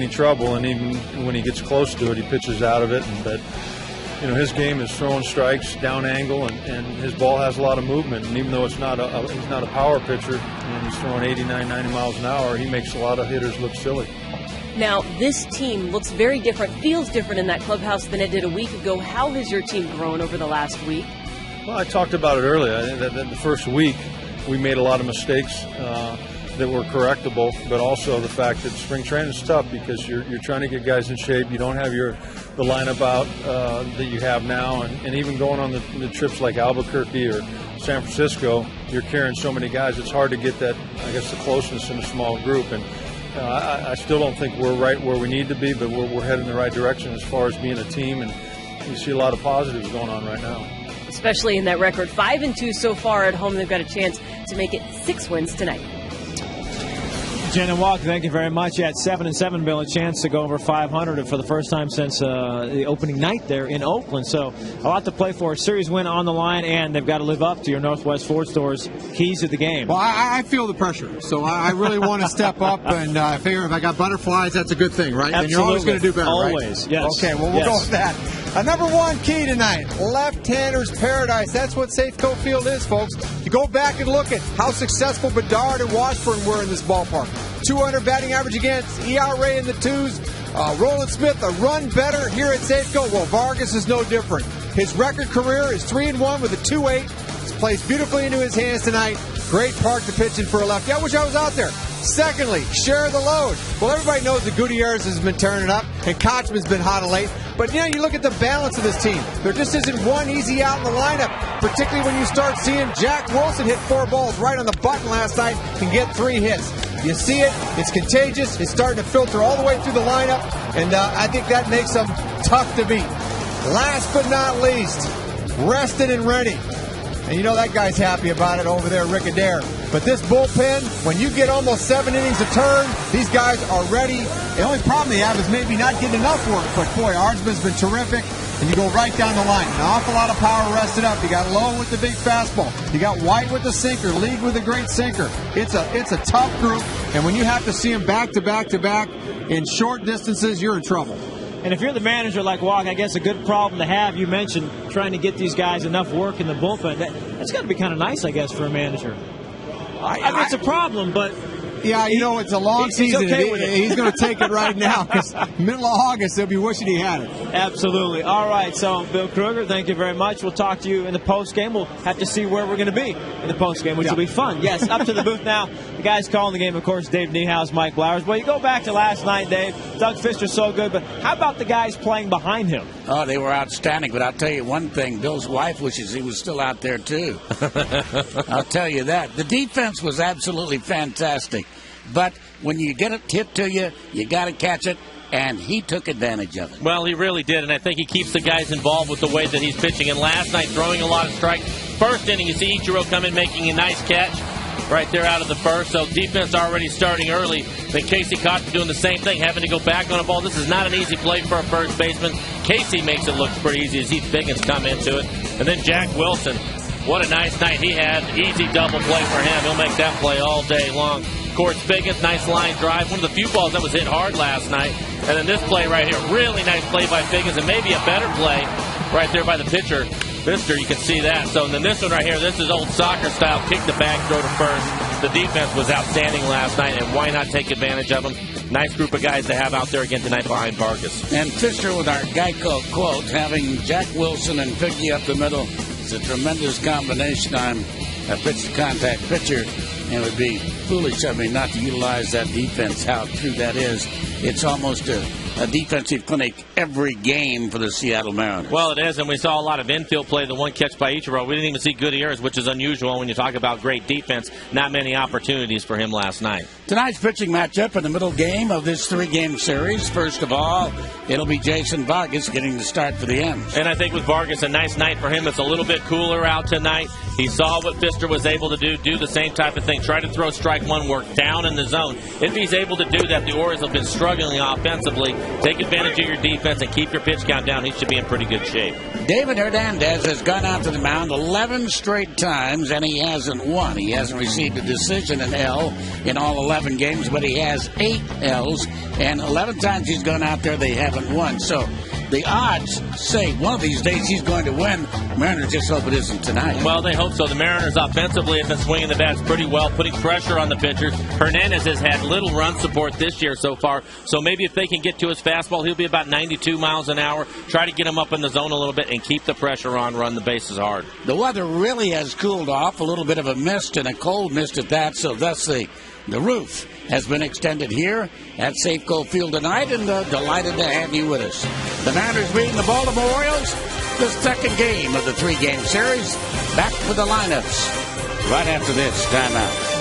any trouble, and even when he gets close to it, he pitches out of it. But his game is throwing strikes, down angle, and his ball has a lot of movement. And even though he's not a power pitcher, and he's throwing 89, 90 miles an hour, he makes a lot of hitters look silly. Now, this team looks very different, feels different in that clubhouse than it did a week ago. How has your team grown over the last week? Well, I talked about it earlier. I think that the first week we made a lot of mistakes that were correctable, but also the fact that spring training is tough because you're trying to get guys in shape. You don't have the lineup out that you have now, and even going on the trips like Albuquerque or San Francisco, you're carrying so many guys. It's hard to get that, I guess, the closeness in a small group. And I still don't think we're right where we need to be, but we're heading in the right direction as far as being a team, and you see a lot of positives going on right now. Especially in that record, 5-2 so far at home. They've got a chance to make it 6 wins tonight. Jen and Walker, thank you very much. At 7-7, Bill, a chance to go over 500 for the first time since the opening night there in Oakland. So a lot to play for. A series win on the line, and they've got to live up to your Northwest Ford Store's keys to the game. Well, I feel the pressure, so I really want to step up, and I figure if I got butterflies, that's a good thing, right? Absolutely. And you're always going to do better, always, right? Yes. Okay, well, we'll go with that. Number one key tonight, left-hander's paradise. That's what Safeco Field is, folks. You go back and look at how successful Bedard and Washburn were in this ballpark. 200 batting average against, ERA in the twos. Roland Smith, a run better here at Safeco. Well, Vargas is no different. His record career is 3-1 with a 2.8. This plays beautifully into his hands tonight. Great park to pitch in for a lefty. I wish I was out there. Secondly, share the load. Well, everybody knows that Gutierrez has been turning up, and Kochman's been hot of late. But, you look at the balance of this team. There just isn't one easy out in the lineup, particularly when you start seeing Jack Wilson hit 4 balls right on the button last night and get 3 hits. You see it. It's contagious. It's starting to filter all the way through the lineup, and I think that makes them tough to beat. Last but not least, rested and ready. And that guy's happy about it over there, Rick Adair. But this bullpen, when you get almost 7 innings a turn, these guys are ready. The only problem they have is maybe not getting enough work. But, boy, Ardsman's been terrific. And you go right down the line. An awful lot of power rested up. You got Lowe with the big fastball. You got White with the sinker. League with a great sinker. It's a tough group. And when you have to see them back to back to back in short distances, you're in trouble. And if you're the manager like Walk, I guess a good problem to have. You mentioned trying to get these guys enough work in the bullpen. That's got to be kind of nice, I guess, for a manager. I mean, it's a problem, but... Yeah, it's a long season. He's going to take it right now because middle of August, he'll be wishing he had it. Absolutely. All right, so Bill Kruger, thank you very much. We'll talk to you in the postgame. We'll have to see where we're going to be in the postgame, which will be fun. Yes, up to the booth now. The guys calling the game, of course, Dave Niehaus, Mike Blowers. Well, you go back to last night, Dave. Doug Fister's so good, but how about the guys playing behind him? Oh, they were outstanding, but I'll tell you one thing. Bill's wife wishes he was still out there, too. I'll tell you that. The defense was absolutely fantastic. But when you get it hit to you, you got to catch it, and he took advantage of it. Well, he really did, and I think he keeps the guys involved with the way that he's pitching. And last night, throwing a lot of strikes. First inning, you see Ichiro come in making a nice catch right there out of the first. So defense already starting early. Then Casey Kochman doing the same thing, having to go back on a ball. This is not an easy play for a first baseman. Casey makes it look pretty easy as Heath Biggins come into it. And then Jack Wilson, what a nice night he had. Easy double play for him. He'll make that play all day long. Of course, Biggins, nice line drive. One of the few balls that was hit hard last night. And then this play right here, really nice play by Biggins, and maybe a better play right there by the pitcher, Pfister. You can see that. So then this one right here, this is old soccer style. Kick the bag, throw to first. The defense was outstanding last night, and why not take advantage of them? Nice group of guys to have out there again tonight behind Vargas. And Pfister with our Geico quote, having Jack Wilson and Figgy up the middle, it's a tremendous combination. I'm a pitch-to-contact pitcher, and it would be foolish of me not to utilize that defense. How true that is. It's almost a defensive clinic every game for the Seattle Mariners. Well, it is, and we saw a lot of infield play. The one catch by Ichiro, we didn't even see Gutierrez, which is unusual when you talk about great defense. Not many opportunities for him last night. Tonight's pitching matchup in the middle game of this 3-game series. First of all, it'll be Jason Vargas getting the start for the M's. And I think with Vargas, a nice night for him. It's a little bit cooler out tonight. He saw what Pfister was able to do the same type of thing. Try to throw strike one, work down in the zone. If he's able to do that, the Orioles have been struggling offensively. take advantage of your defense and keep your pitch count down, he should be in pretty good shape. David Hernandez has gone out to the mound 11 straight times, and he hasn't won. He hasn't received a decision in L in all 11 games, but he has 8 Ls, and 11 times he's gone out there, they haven't won. So the odds say one of these days he's going to win. Mariners just hope it isn't tonight. Well, they hope so. The Mariners offensively have been swinging the bats pretty well, putting pressure on the pitchers. Hernandez has had little run support this year so far, so maybe if they can get to his fastball, he'll be about 92 miles an hour. Try to get him up in the zone a little bit and keep the pressure on, run the bases hard. The weather really has cooled off, a little bit of a mist and a cold mist at that, so thus the roof has been extended here at Safeco Field tonight, and delighted to have you with us. The Mariners beating the Baltimore Orioles, the second game of the 3-game series. Back with the lineups right after this timeout.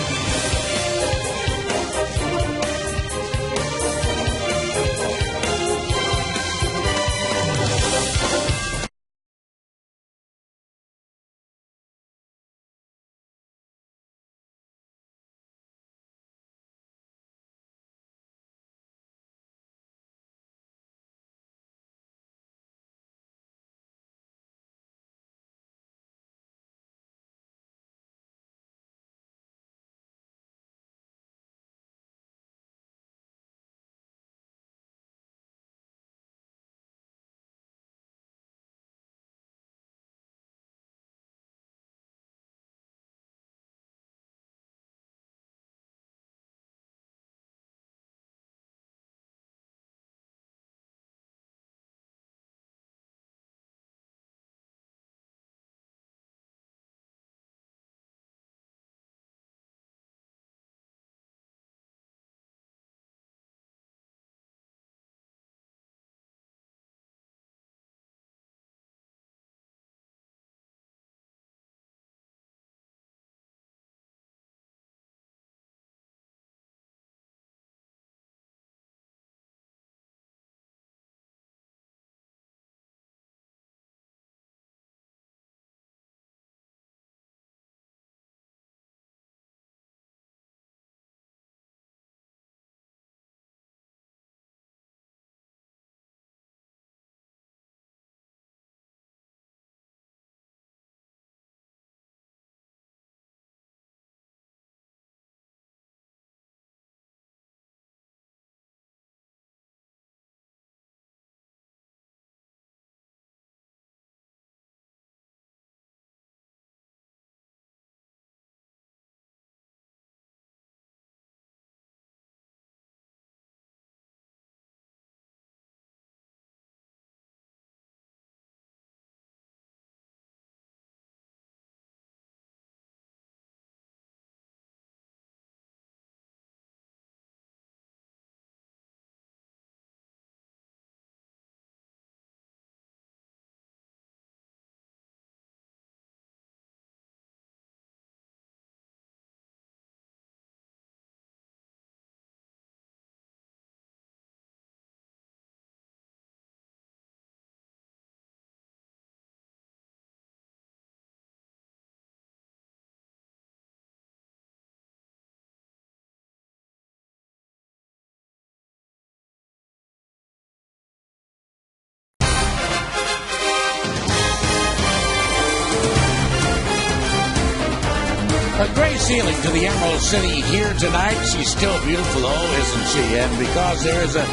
A gray ceiling to the Emerald City here tonight. She's still beautiful, oh, isn't she? And because there is a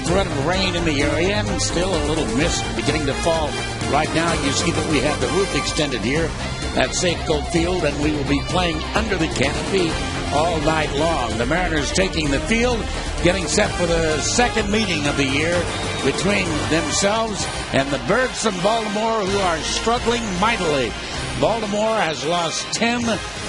threat of rain in the area and still a little mist beginning to fall right now, you see that we have the roof extended here at Safeco Field, and we will be playing under the canopy all night long. The Mariners taking the field, getting set for the second meeting of the year between themselves and the Birds from Baltimore, who are struggling mightily. Baltimore has lost 10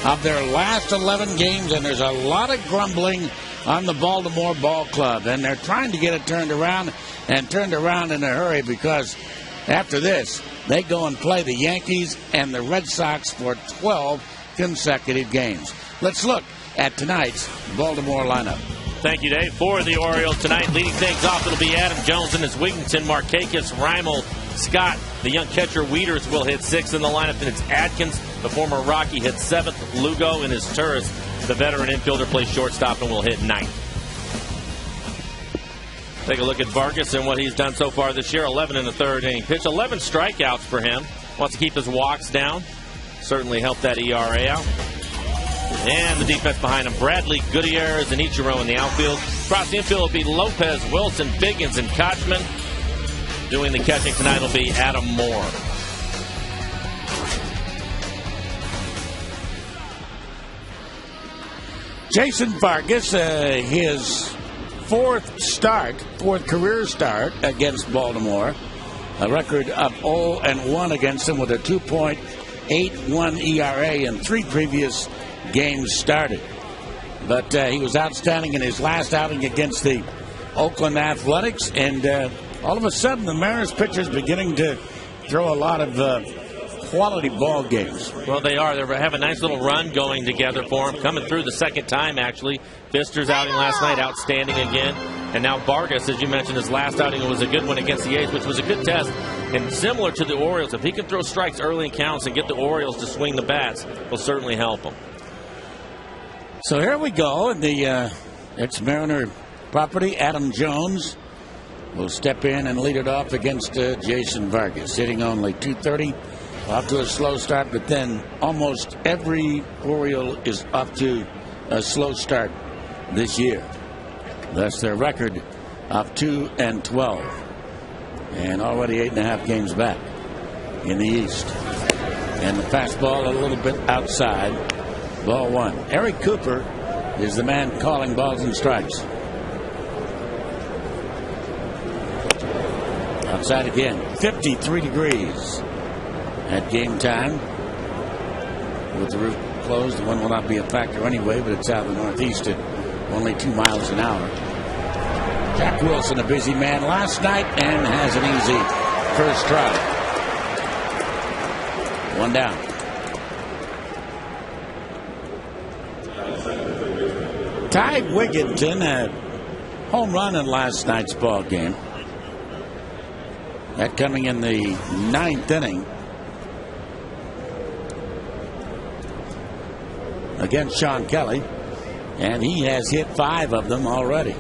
of their last 11 games, and there's a lot of grumbling on the Baltimore Ball Club, and they're trying to get it turned around in a hurry, because after this, they go and play the Yankees and the Red Sox for 12 consecutive games. Let's look at tonight's Baltimore lineup. Thank you, Dave. For the Orioles tonight, leading things off, it'll be Adam Jones in his Wigington, Markakis, Reimel, Scott. The young catcher Wieters will hit 6th in the lineup. Then it's Adkins, the former Rocky, hits 7th. Lugo in his Turris, the veteran infielder, plays shortstop and will hit 9th. Take a look at Vargas and what he's done so far this year. 11 in the third inning pitch. 11 strikeouts for him. Wants to keep his walks down. Certainly helped that ERA out. And the defense behind him. Bradley, Gutierrez, and Ichiro in the outfield. Across the infield will be Lopez, Wilson, Biggins, and Kochman. Doing the catching tonight will be Adam Moore. Jason Vargas, his fourth career start against Baltimore. A record of 0-1 against him with a 2.81 ERA in 3 previous games started. But he was outstanding in his last outing against the Oakland Athletics. And all of a sudden, the Mariners pitchers beginning to throw a lot of quality ball games. Well, they are. They have a nice little run going together for him. Coming through the second time, actually. Fister's outing last night, outstanding again. And now Vargas, as you mentioned, his last outing was a good one against the A's, which was a good test. And similar to the Orioles, if he can throw strikes early in counts and get the Orioles to swing the bats, will certainly help him. So here we go. In the ex-Mariner property, Adam Jones will step in and lead it off against Jason Vargas, hitting only .230. Off to a slow start, but then almost every Oriole is off to a slow start this year. That's their record of 2-12, and already 8.5 games back in the East. And the fastball a little bit outside. Ball 1. Eric Cooper is the man calling balls and strikes. Outside again. 53 degrees. At game time, with the roof closed, the one will not be a factor anyway, but it's out of the northeast at only 2 miles an hour. Jack Wilson, a busy man last night, and has an easy first try. 1 down. Ty Wigginton, a home run in last night's ball game. That coming in the 9th inning. Against Sean Kelly, and he has hit 5 of them already. You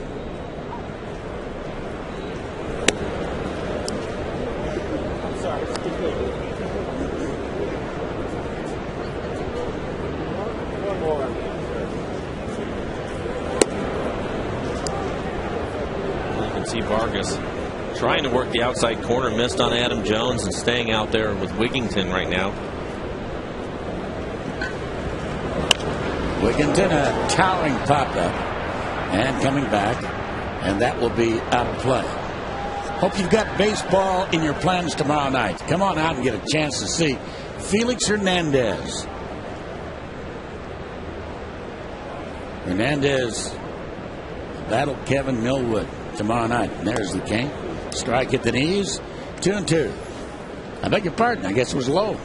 can see Vargas trying to work the outside corner, missed on Adam Jones, and staying out there with Wigginton right now. Wigginton, a towering pop-up, and coming back, and that will be out of play. Hope you've got baseball in your plans tomorrow night. Come on out and get a chance to see Felix Hernandez. Hernandez battle Kevin Millwood tomorrow night. And there's the king. Strike at the knees. 2-2. I beg your pardon. I guess it was low.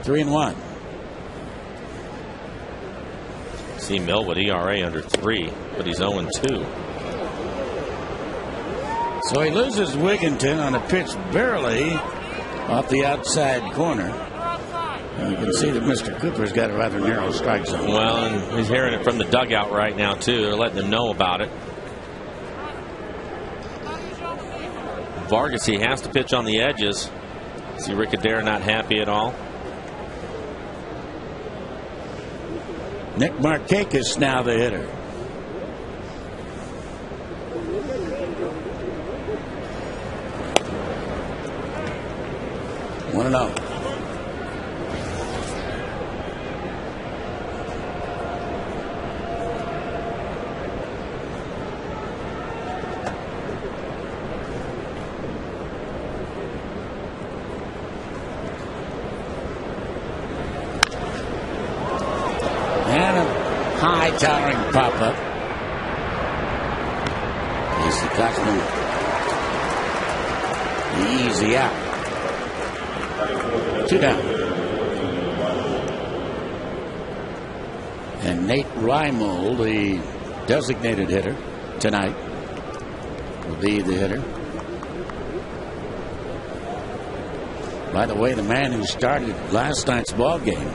3-1. See Millwood ERA under 3, but he's 0-2. So he loses Wigginton on a pitch barely off the outside corner. And you can see that Mr. Cooper's got a rather narrow strike zone. Well, and he's hearing it from the dugout right now, too. They're letting him know about it. Vargas, he has to pitch on the edges. See Rick Adair not happy at all. Nick Markakis now the hitter. One and out. High towering pop-up. Casey Kochman. Easy out. 2 down. And Nate Reimold, the designated hitter tonight, will be the hitter. By the way, the man who started last night's ball game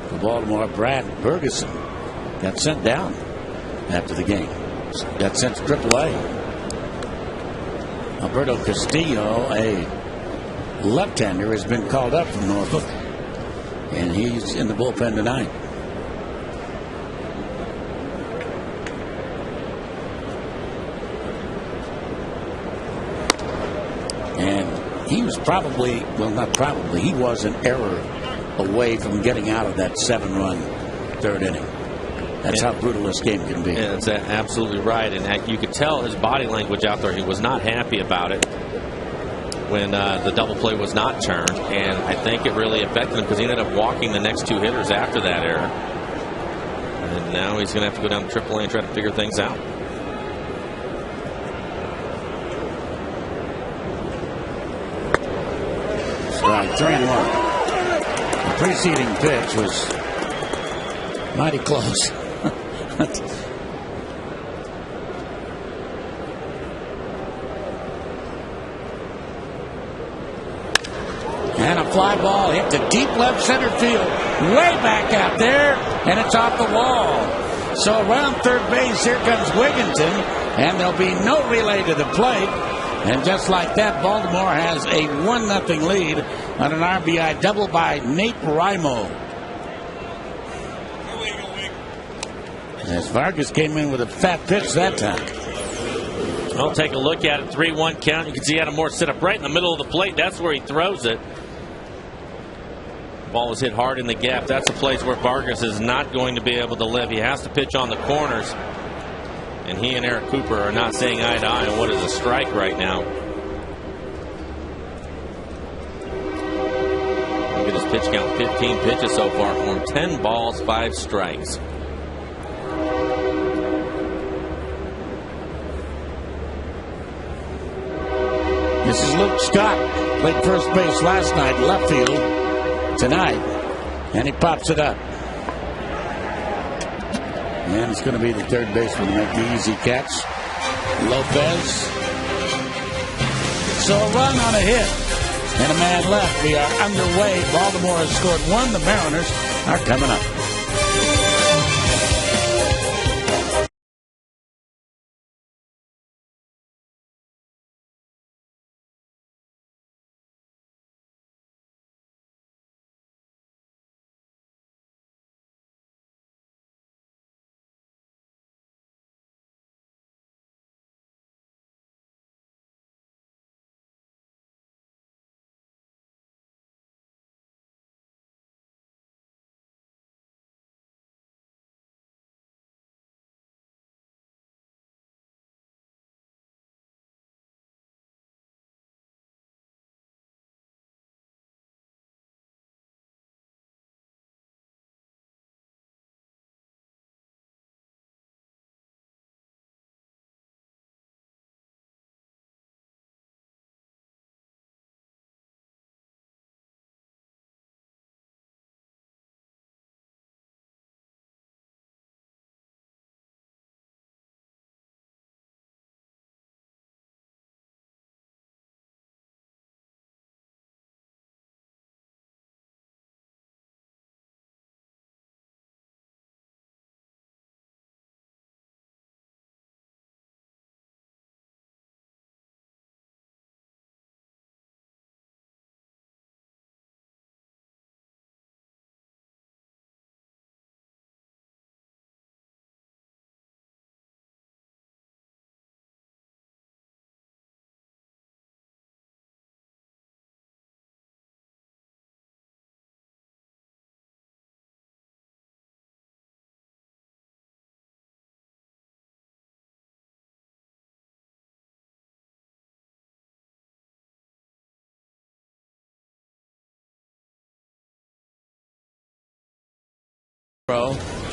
for Baltimore, Brad Ferguson, got sent down after the game. Got sent to AAA. Alberto Castillo, a left-hander, has been called up from Norfolk, and he's in the bullpen tonight. And he was probably, well, not probably, he was an error away from getting out of that 7-run third inning. That's how brutal this game can be. Yeah, that's absolutely right. And you could tell his body language out there. He was not happy about it when the double play was not turned. And I think it really affected him because he ended up walking the next 2 hitters after that error. And now he's going to have to go down to AAA and try to figure things out. Strike 3-1. The preceding pitch was mighty close. And a fly ball hit to deep left center field, way back out there, and it's off the wall. So around third base, here comes Wigginton, and there'll be no relay to the plate. And just like that, Baltimore has a 1-0 lead on an RBI double by Nate Rimo. As Vargas came in with a fat pitch that time. Well, take a look at it. 3-1 count. You can see Adamore set up right in the middle of the plate. That's where he throws it. Ball is hit hard in the gap. That's a place where Vargas is not going to be able to live. He has to pitch on the corners. And he and Eric Cooper are not seeing eye to eye on what is a strike right now. Look at his pitch count. 15 pitches so far for him. 10 balls, 5 strikes. This is Luke Scott. Played first base last night, left field tonight, and he pops it up. And it's going to be the third baseman to make the easy catch, Lopez. So a run on a hit and a man left. We are underway. Baltimore has scored 1. The Mariners are coming up.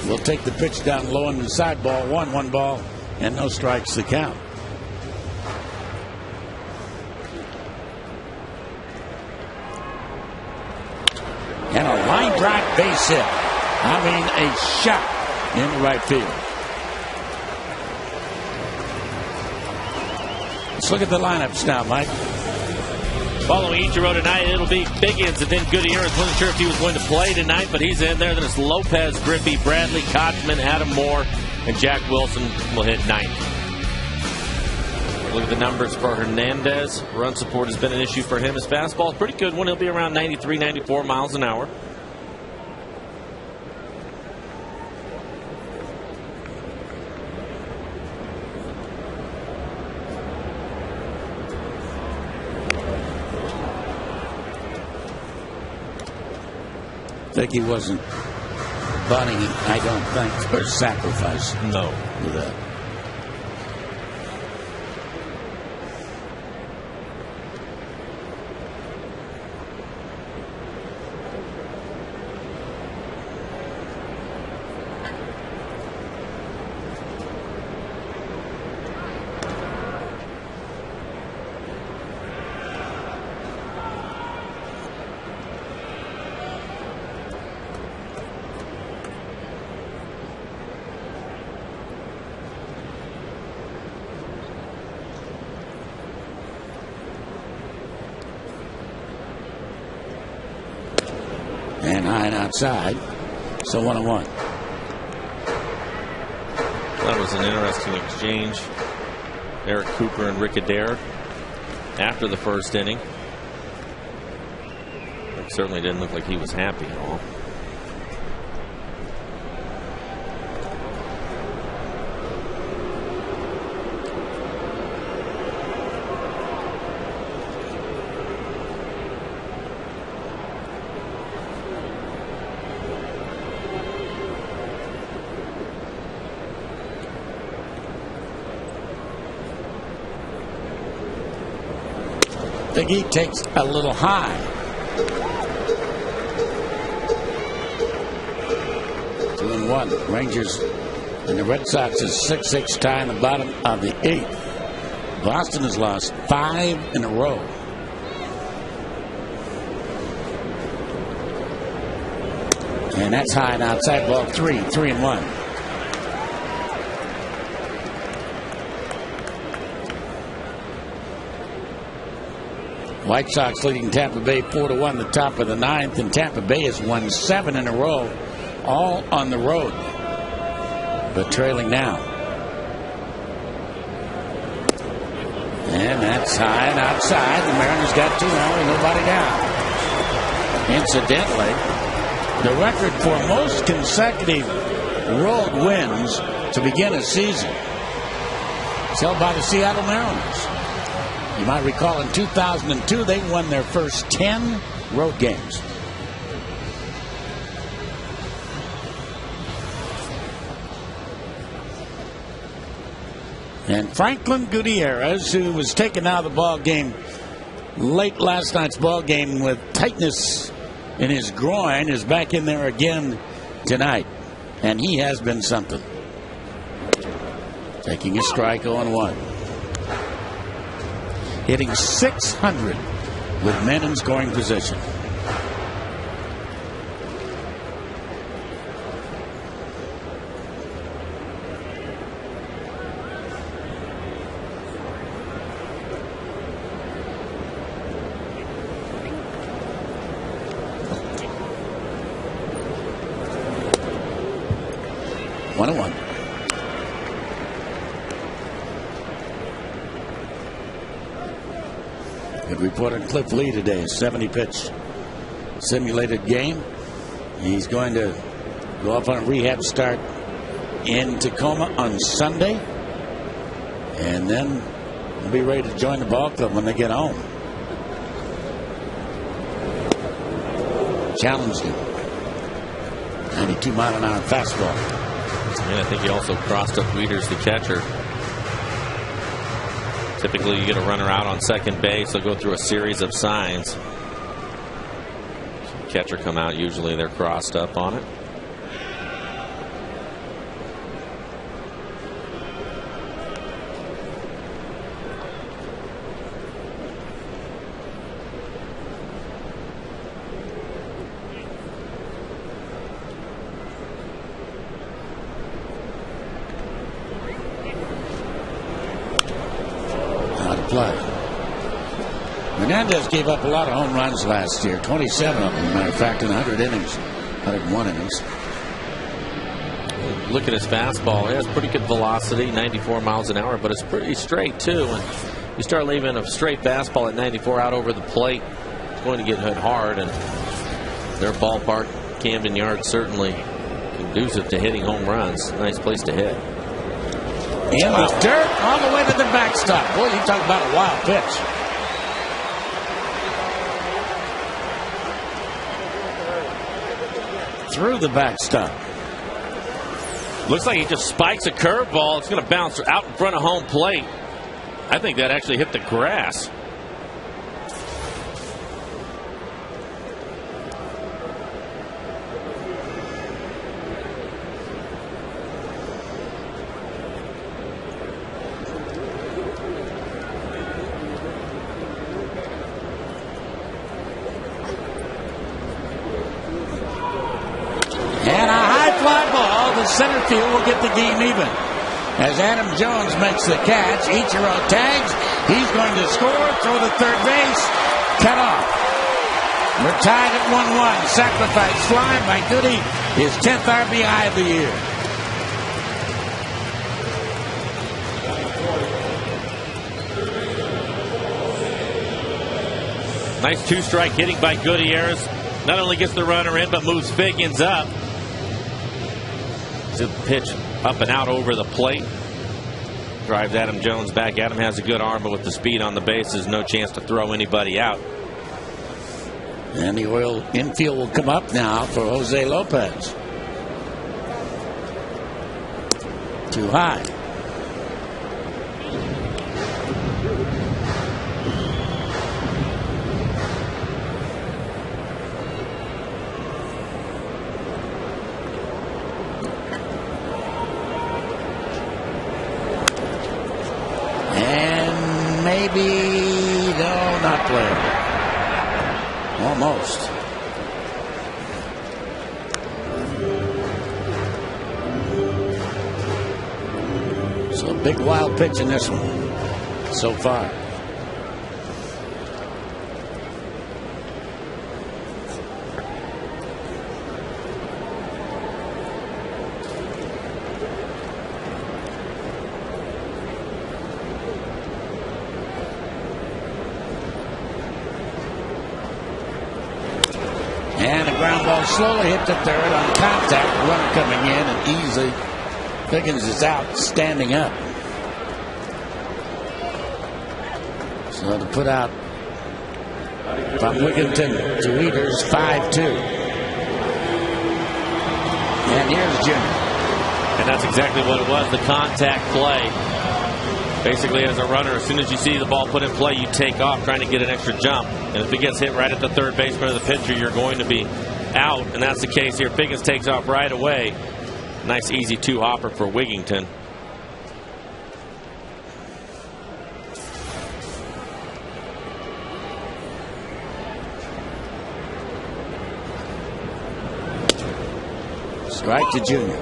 Will take the pitch down low on the side ball. 1 ball and no strikes to count. And a line drive base hit. I mean, a shot in right field. Let's look at the lineups now, Mike. Following Ichiro tonight, it'll be Biggins and then Gutierrez. Wasn't sure if he was going to play tonight, but he's in there. Then it's Lopez, Griffey, Bradley, Kotzman, Adam Moore, and Jack Wilson will hit ninth. Look at the numbers for Hernandez. Run support has been an issue for him. His fastball is pretty good when he'll be around 93, 94 miles an hour. He wasn't bunting, I don't think, for sacrifice. No. With that. And high and outside. So 1-1. That was an interesting exchange. Eric Cooper and Rick Adair after the first inning. It certainly didn't look like he was happy at all. He takes a little high. 2-1. Rangers and the Red Sox is 6-6 tie in the bottom of the 8th. Boston has lost 5 in a row. And that's high and outside, ball 3, 3-1. White Sox leading Tampa Bay 4-1 the top of the 9th, and Tampa Bay has won 7 in a row, all on the road, but trailing now. And that's high and outside. The Mariners got 2 now and nobody down. Incidentally, the record for most consecutive road wins to begin a season is held by the Seattle Mariners. You might recall in 2002, they won their first 10 road games. And Franklin Gutierrez, who was taken out of the ball game late last night's ball game with tightness in his groin, is back in there again tonight. And he has been something. Taking a strike 0-1. Hitting 600 with men in scoring position. Good report on Cliff Lee today. A 70-pitch simulated game. He's going to go off on a rehab start in Tacoma on Sunday, and then he'll be ready to join the ball club when they get home. Challenged him. 92-mile-an-hour fastball. And I think he also crossed up Wieters, the catcher. Typically, you get a runner out on second base. They'll go through a series of signs. Catcher come out. Usually, they're crossed up on it. Hernandez gave up a lot of home runs last year, 27 of them, as a matter of fact, in 100 innings, 101 innings. look at his fastball. It has pretty good velocity, 94 miles an hour, but it's pretty straight too. And you start leaving a straight fastball at 94 out over the plate, it's going to get hit hard. And their ballpark, Camden Yards, certainly conducive to hitting home runs. Nice place to hit. In the dirt, all the way to the backstop. Boy, you talk about a wild pitch. Through the backstop. Looks like he just spikes a curveball. It's going to bounce out in front of home plate. I think that actually hit the grass. Center field will get the game even. As Adam Jones makes the catch, Ichiro tags. He's going to score, throw to third base, cut off. We're tied at 1-1. Sacrifice fly by Goody, his 10th RBI of the year. Nice two-strike hitting by Gutierrez. Not only gets the runner in, but moves Figgins up. The pitch up and out over the plate. Drives Adam Jones back. Adam has a good arm, but with the speed on the bases, no chance to throw anybody out. And the Oil infield will come up now for Jose Lopez. Too high. No, not playable. Almost. So a big wild pitch in this one so far. And the ground ball slowly hit to third on contact. Runner coming in and easily. Figgins is out, standing up. So to put out from Wigginton to Eaters, 5-2. And here's Junior. And that's exactly what it was, the contact play. Basically, as a runner, as soon as you see the ball put in play, you take off trying to get an extra jump. And if it gets hit right at the third baseman or the pitcher, you're going to be out. And that's the case here. Figgins takes off right away. Nice, easy two-hopper for Wigginton. Strike to Junior.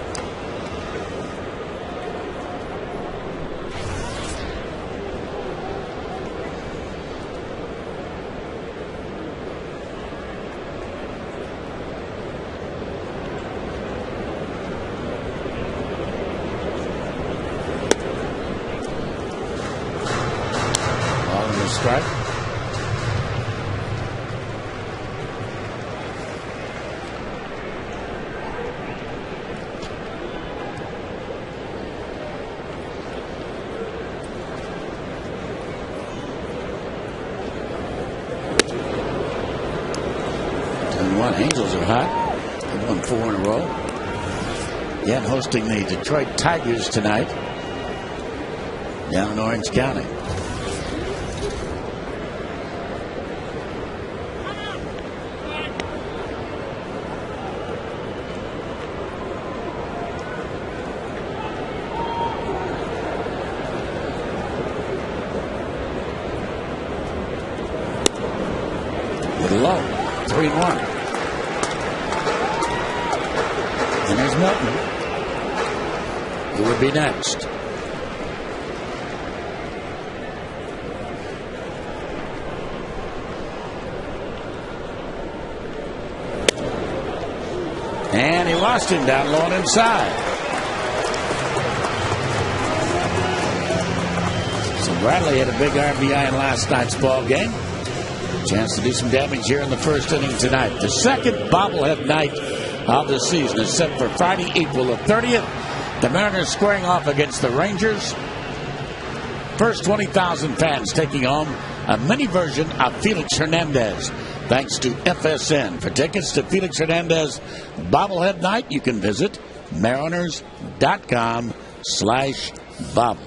Strike. Angels are hot. They've won 4 in a row. Again, hosting the Detroit Tigers tonight down in Orange County. Low, 3-1. And there's Milton, who would be next. And he lost him down low and inside. So Bradley had a big RBI in last night's ball game. Chance to do some damage here in the first inning tonight. The second bobblehead night of the season is set for Friday, April the 30th. The Mariners squaring off against the Rangers. First 20,000 fans taking home a mini version of Felix Hernandez, thanks to FSN. For tickets to Felix Hernandez bobblehead night, you can visit mariners.com/bobble.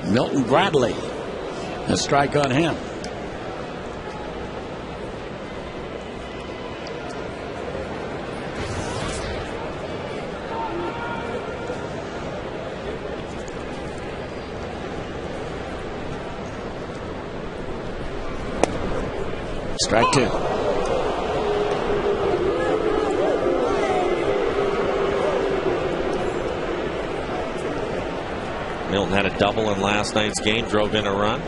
Milton Bradley, a strike on him. Strike two. Milton had a double in last night's game, drove in a run.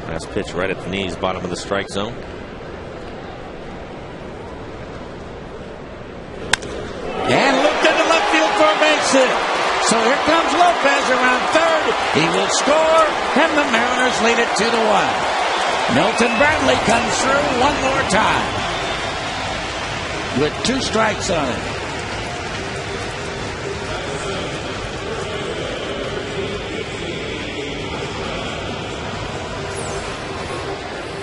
Last pitch right at the knees, bottom of the strike zone. And looked into left field for a base hit. So here comes Lopez around third. He will score, and the Mariners lead it 2-1. Milton Bradley comes through one more time with 2 strikes on it.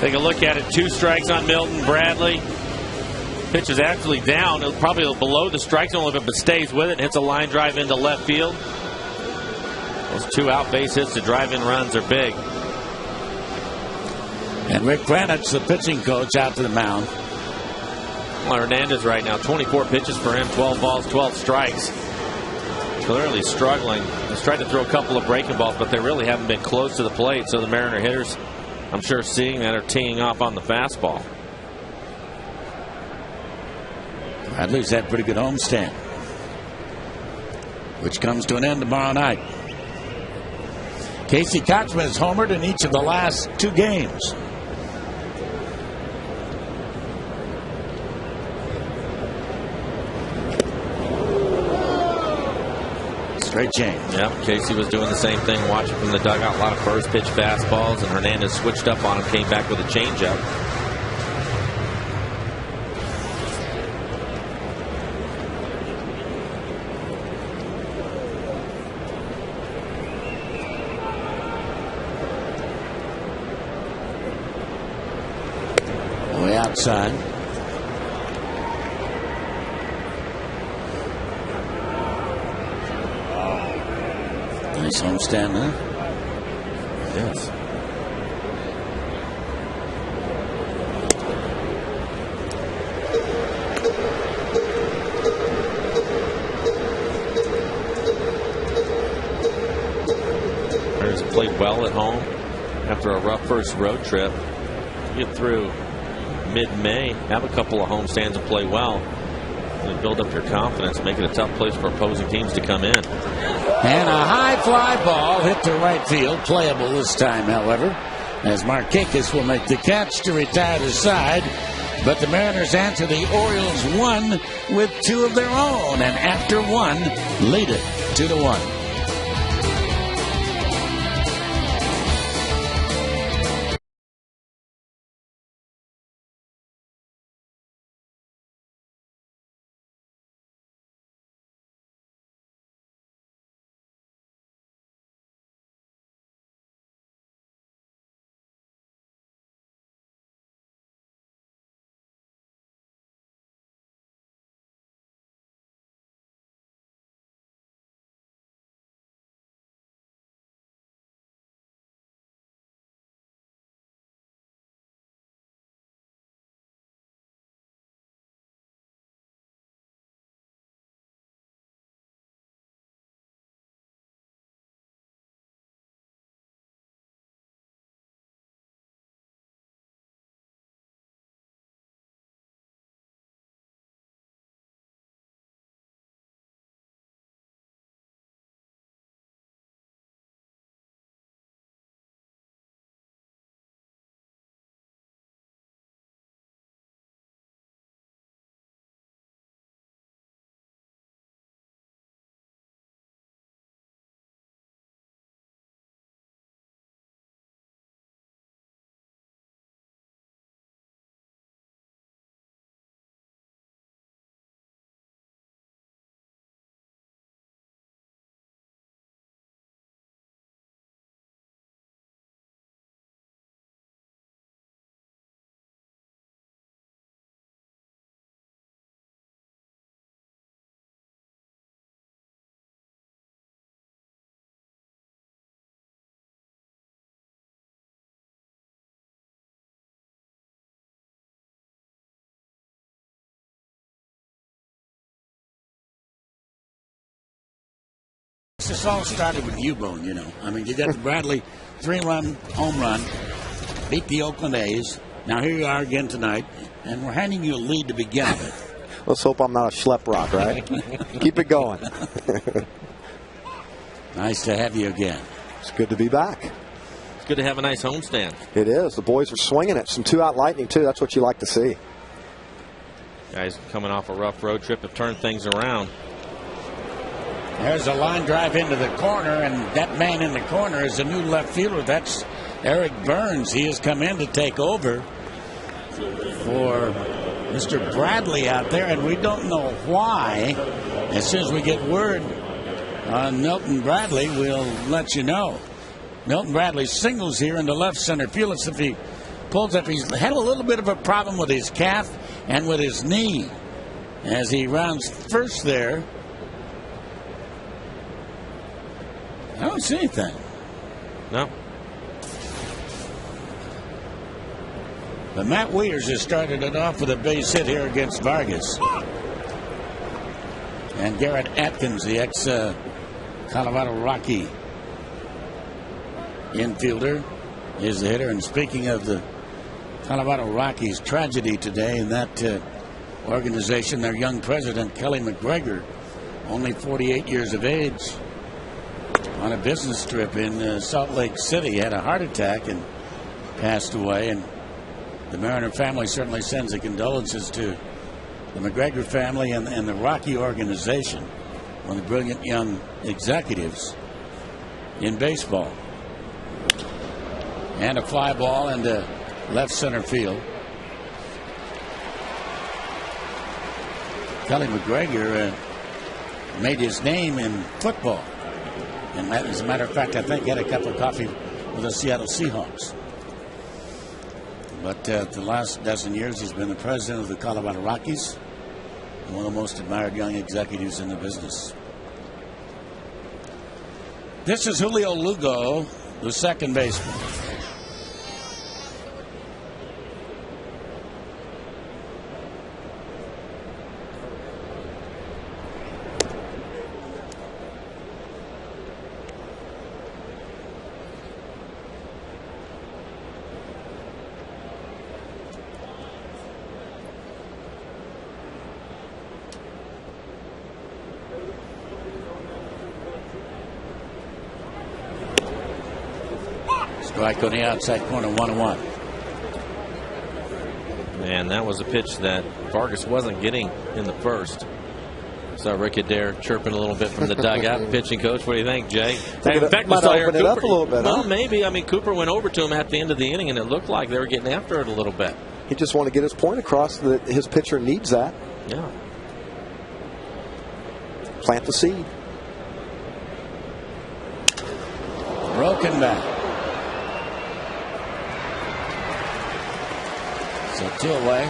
Take a look at it. 2 strikes on Milton Bradley. Pitch is actually down, probably below the strike zone a little bit, but stays with it and hits a line drive into left field. Those 2 out base hits to drive in runs are big. And Rick Kranitz, the pitching coach, out to the mound. Well, Hernandez right now, 24 pitches for him, 12 balls, 12 strikes. Clearly struggling. He's tried to throw a couple of breaking balls, but they really haven't been close to the plate. So the Mariner hitters, I'm sure seeing that, are teeing off on the fastball. Bradley's had a pretty good homestand, which comes to an end tomorrow night. Casey Kochman has homered in each of the last 2 games. Straight change. Yep, Casey was doing the same thing, watching from the dugout. A lot of first pitch fastballs, and Hernandez switched up on him, came back with a changeup. Way outside. Nice homestand, huh? Yes. Mariners played well at home after a rough first road trip. Get through mid-May, have a couple of homestands and play well, and build up your confidence, make it a tough place for opposing teams to come in. And a high fly ball hit to right field, playable this time, however, as Markakis will make the catch to retire the side. But the Mariners answer the Orioles 1 with 2 of their own, and after 1, lead it 2-1. this all started with you, Bone, you know. I mean, you got the Bradley 3-run home run, beat the Oakland A's. Now here you are again tonight, and we're handing you a lead to begin with. Let's hope I'm not a schlep rock, right? Keep it going. Nice to have you again. It's good to be back. It's good to have a nice homestand. It is. The boys are swinging it. Some 2-out lightning, too. That's what you like to see. Guys coming off a rough road trip have turned things around. There's a line drive into the corner, and that man in the corner is a new left fielder. That's Eric Burns. He has come in to take over for Mr. Bradley out there, and we don't know why. As soon as we get word on Milton Bradley, we'll let you know. Milton Bradley singles here in the left center field. Let's see if he pulls up. He's had a little bit of a problem with his calf and with his knee as he rounds first there. I don't see anything. No. But Matt Wieters has started it off with a base hit here against Vargas. And Garrett Atkins, the ex-Colorado Rocky infielder, is the hitter. And speaking of the Colorado Rockies tragedy today in that organization, their young president, Kelly McGregor, only 48 years of age, on a business trip in Salt Lake City, had a heart attack and passed away. And the Mariner family certainly sends their condolences to the McGregor family and the Rocky organization, one of the brilliant young executives in baseball. And a fly ball into left center field. Kelly McGregor made his name in football. And as a matter of fact, I think he had a cup of coffee with the Seattle Seahawks. But the last dozen years, he's been the president of the Colorado Rockies and one of the most admired young executives in the business. This is Julio Lugo, the second baseman. Strike on the outside corner, 1-1. And that was a pitch that Vargas wasn't getting in the first. Saw Rick Adair chirping a little bit from the dugout. Pitching coach, what do you think, Jay? In fact, we saw Cooper. It up a little bit, well, maybe. I mean, Cooper went over to him at the end of the inning, and it looked like they were getting after it a little bit. He just wanted to get his point across that his pitcher needs that. Yeah. Plant the seed. Broken back. So 2 away.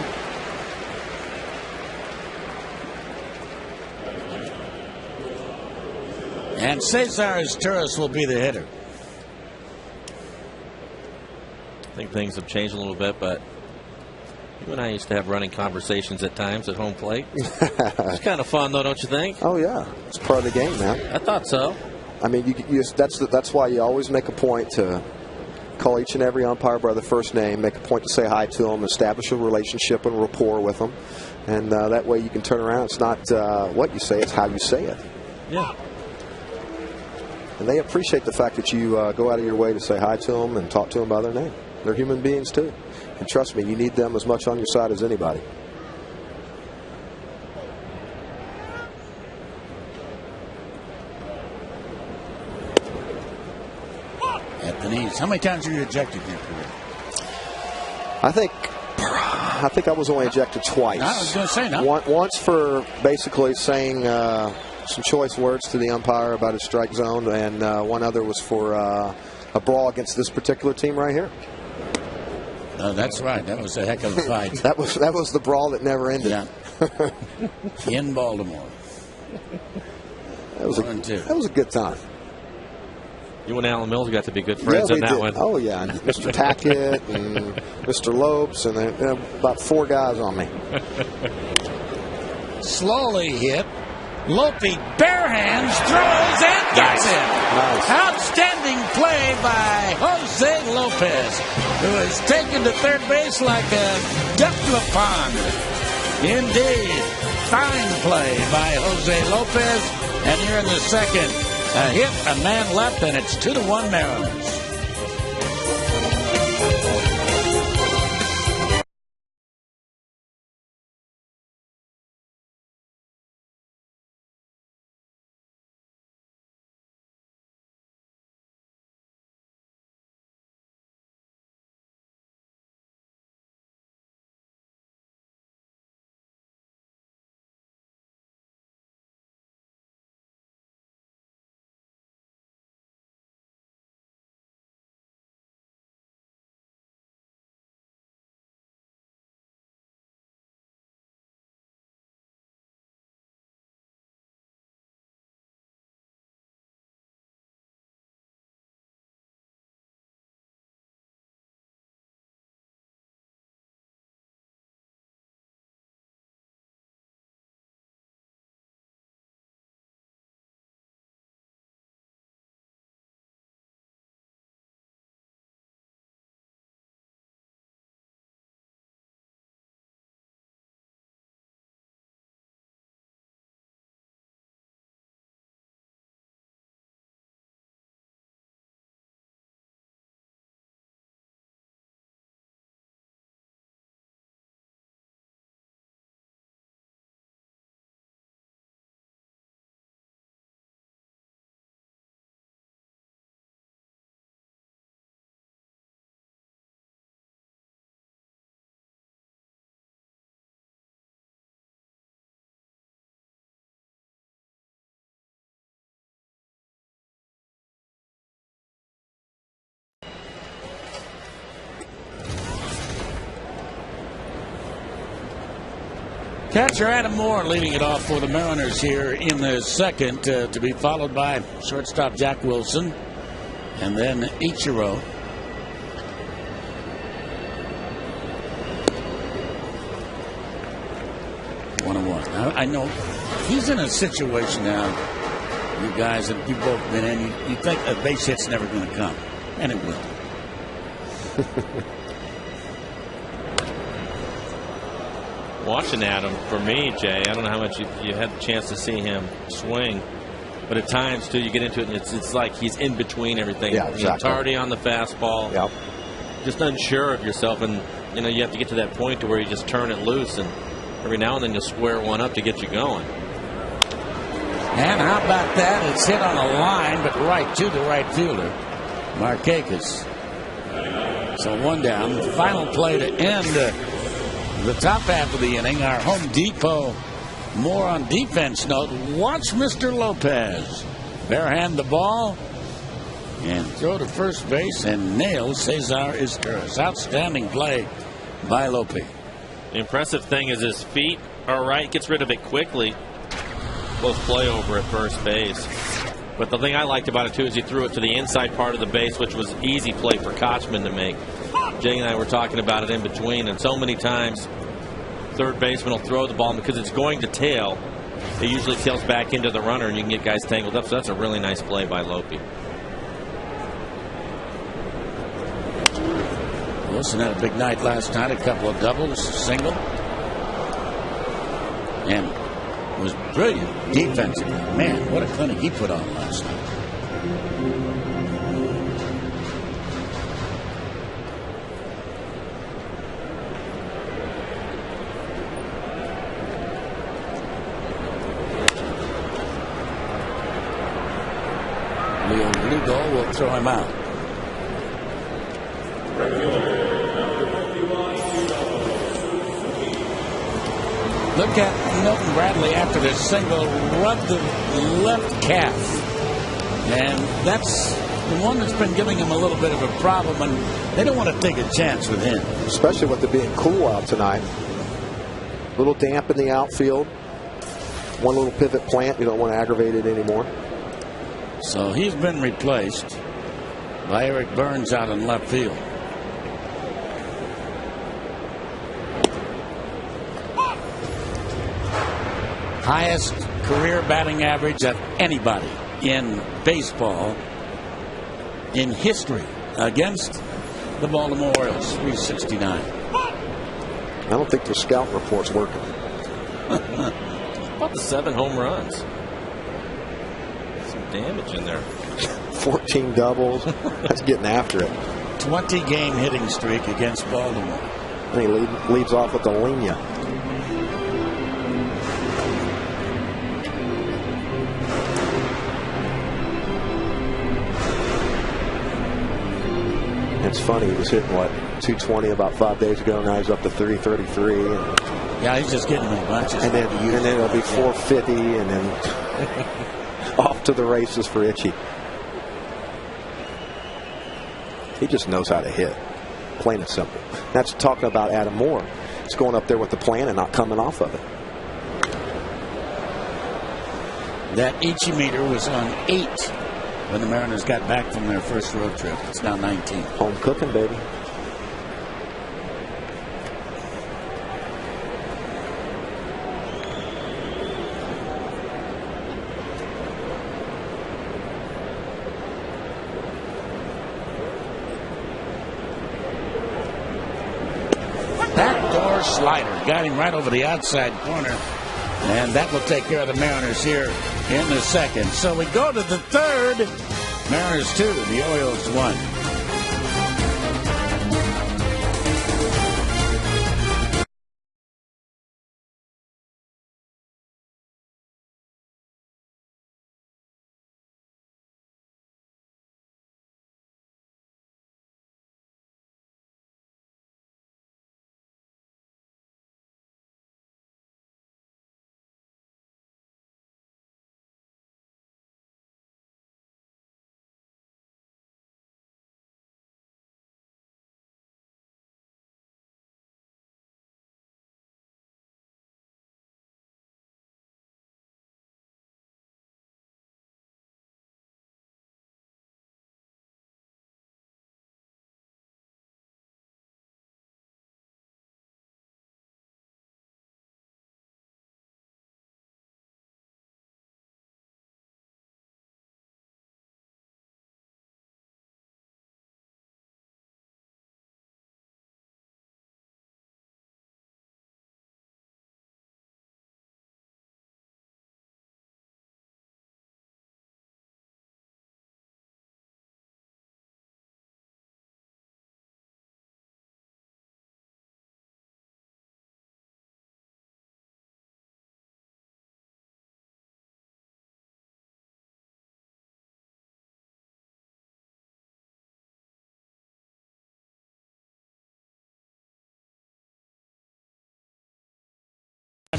And Cesar Izturis will be the hitter. I think things have changed a little bit, but you and I used to have running conversations at times at home plate. It's kind of fun, though, don't you think? Oh, yeah. It's part of the game, man. I thought so. I mean, that's why you always make a point to call each and every umpire by their first name, make a point to say hi to them, establish a relationship and rapport with them, and that way you can turn around. It's not what you say, it's how you say it. Yeah. And they appreciate the fact that you go out of your way to say hi to them and talk to them by their name. They're human beings, too. And trust me, you need them as much on your side as anybody. At the knees. How many times were you ejected in your career? I think I was only ejected twice. I was going to say, no. Once for basically saying some choice words to the umpire about his strike zone, and one other was for a brawl against this particular team right here. That's right. That was a heck of a fight. that was the brawl that never ended. Yeah. In Baltimore. That was a good time. You and Alan Mills got to be good friends yeah, on that did. one. Oh, yeah. And Mr. Tackett and Mr. Lopes, and about 4 guys on me. Slowly hit Lopey bare hands, throws, and gets it. Nice. Outstanding play by Jose Lopez, who has taken to third base like a duck to a pond. Indeed. Fine play by Jose Lopez. And here in the second, a hit, a man left, and it's 2-1 Mariners. Catcher Adam Moore leading it off for the Mariners here in the second, to be followed by shortstop Jack Wilson and then Ichiro. One. I know he's in a situation now, you guys, that you've both been in. You think a base hit's never going to come, and it will. Watching Adam, for me, Jay, I don't know how much you had the chance to see him swing, but at times too you get into it and it's like he's in between everything. Yeah, exactly. Tardy on the fastball. Yep. Just unsure of yourself, and you have to get to that point to where you just turn it loose, and every now and then you'll square one up to get you going. And how about that? It's hit on a line, but right to the right fielder, Markakis. So one down. Final play to end the top half of the inning. Our Home Depot more on defense note. Watch Mr. Lopez barehand the ball and throw to first base and nail Cesar Izquierdo. Outstanding play by Lopez. The impressive thing is his feet are right. Gets rid of it quickly. Close play over at first base. But the thing I liked about it too is he threw it to the inside part of the base, which was easy play for Kochman to make. Jay and I were talking about it in between, and so many times third baseman will throw the ball, and because it's going to tail, it usually tails back into the runner, and you can get guys tangled up. So that's a really nice play by Lopez. Wilson had a big night last night, a couple of doubles, a single, and was brilliant defensively. Man, what a clinic he put on last night. Lugo will throw him out. Look at Milton Bradley after this single, rubbed the left calf. And that's the one that's been giving him a little bit of a problem, and they don't want to take a chance with him. Especially with it being cool out tonight. A little damp in the outfield. One little pivot plant, you don't want to aggravate it anymore. So he's been replaced by Eric Burns out in left field. Highest career batting average of anybody in baseball in history against the Baltimore Orioles, 369. I don't think the scout report's working. About the 7 home runs. Some damage in there. 14 doubles. That's getting after it. 20-game hitting streak against Baltimore. And he leads off with a linea. It's funny, he was hitting, what, 220 about 5 days ago. Now he's up to 333. And yeah, he's just getting a bunches. And then it'll be 450, and then off to the races for Itchy. He just knows how to hit, plain and simple. That's talking about Adam Moore. He's going up there with the plan and not coming off of it. That Ichiro meter was on 8 when the Mariners got back from their first road trip. It's now 19. Home cooking, baby. Backdoor slider got him right over the outside corner. And that will take care of the Mariners here in the second. So we go to the third. Mariners 2, the Orioles 1.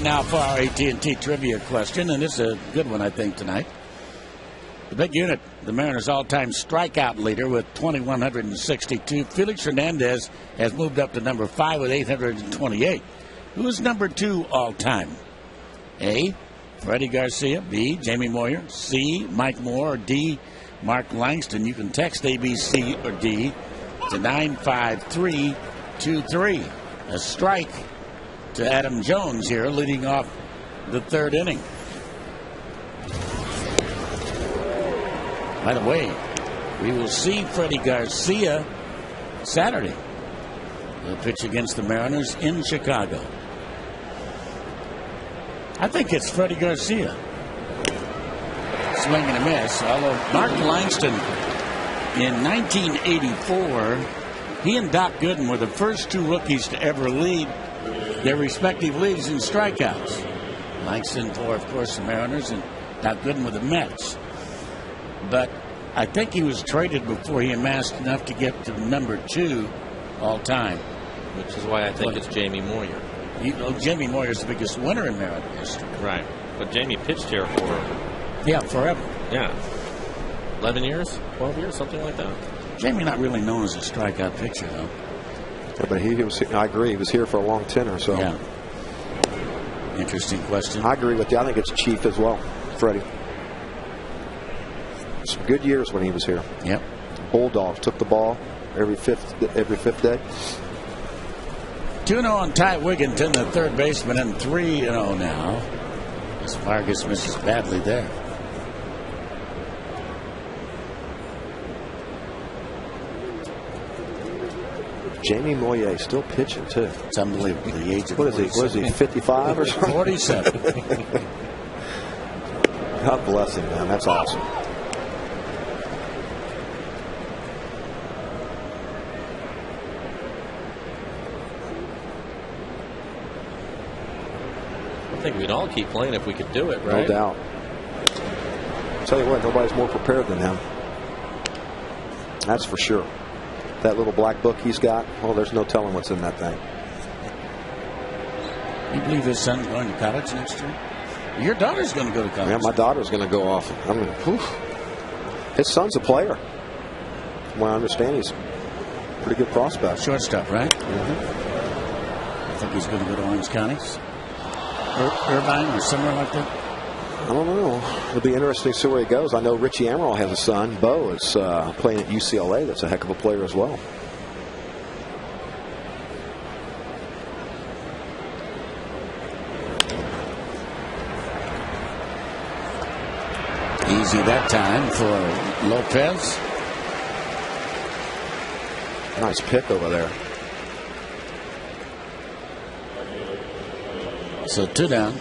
Now for our AT&T trivia question, and this is a good one, I think, tonight. The big unit, the Mariners' all-time strikeout leader with 2,162. Felix Hernandez has moved up to number 5 with 828. Who is number 2 all-time? A, Freddie Garcia. B, Jamie Moyer. C, Mike Moore. Or D, Mark Langston. You can text A, B, C, or D to 95323. A strike to Adam Jones here, leading off the third inning. By the way, we will see Freddie Garcia Saturday. He'll pitch against the Mariners in Chicago. I think it's Freddie Garcia. Swing and a miss. Although Mark Langston in 1984, he and Doc Gooden were the first 2 rookies to ever lead their respective leagues in strikeouts. Langston for, of course, the Mariners, and Doc Gooden with the Mets. But I think he was traded before he amassed enough to get to number 2 all time. Which is why I think it's Jamie Moyer. Jamie Moyer is the biggest winner in Mariner history. Right. But Jamie pitched here for... Yeah, forever. Yeah. 11 years? 12 years? Something like that. Jamie not really known as a strikeout pitcher, though. Yeah, but he was, I agree, he was here for a long tenure. So. Yeah. Interesting question. I agree with you. I think it's Chief as well, Freddie. Some good years when he was here. Yep. Bulldogs took the ball every fifth day. 2-0 on Ty Wigginton, the third baseman, and 3-0 now As Vargas misses badly there. Jamie Moyer still pitching, too. It's unbelievable. The age of what is he, 55 or something? 47. God bless him, man. That's awesome. I think we'd all keep playing if we could do it, right? No doubt. I'll tell you what, nobody's more prepared than him. That's for sure. That little black book he's got, oh, there's no telling what's in that thing. You believe his son's going to college next year? Your daughter's going to go to college. Yeah, my daughter's going to go off. I mean, whew. His son's a player. From what I understand, he's a pretty good prospect. Shortstop, right? Mm-hmm. I think he's going to go to Orange County. Irvine or somewhere like that. I don't know. It'll be interesting to see where he goes. I know Richie Amaral has a son. Bo is playing at UCLA. That's a heck of a player as well. Easy that time for Lopez. Nice pick over there. So 2 down.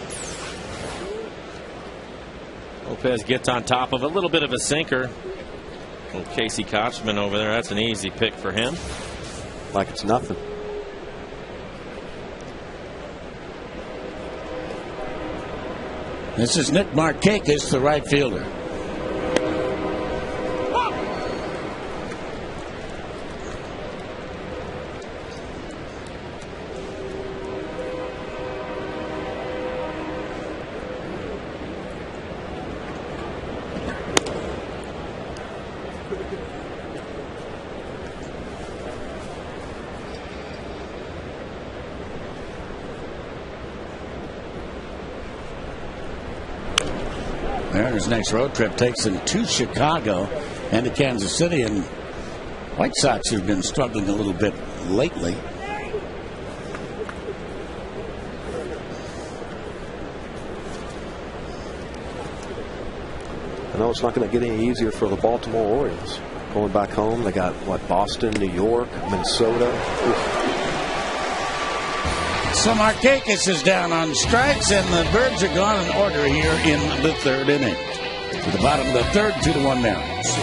Lopez gets on top of a little bit of a sinker. Little Casey Kochman over there. That's an easy pick for him. Like it's nothing. This is Nick Markakis, the right fielder. Mariners' next road trip takes them to Chicago and to Kansas City, and White Sox have been struggling a little bit lately. I know it's not going to get any easier for the Baltimore Orioles. Going back home, they got, what, Boston, New York, Minnesota. Oof. So Markakis is down on strikes, and the Birds are gone in order here in the 3rd inning. To the bottom of the 3rd, 2-1 Mariners.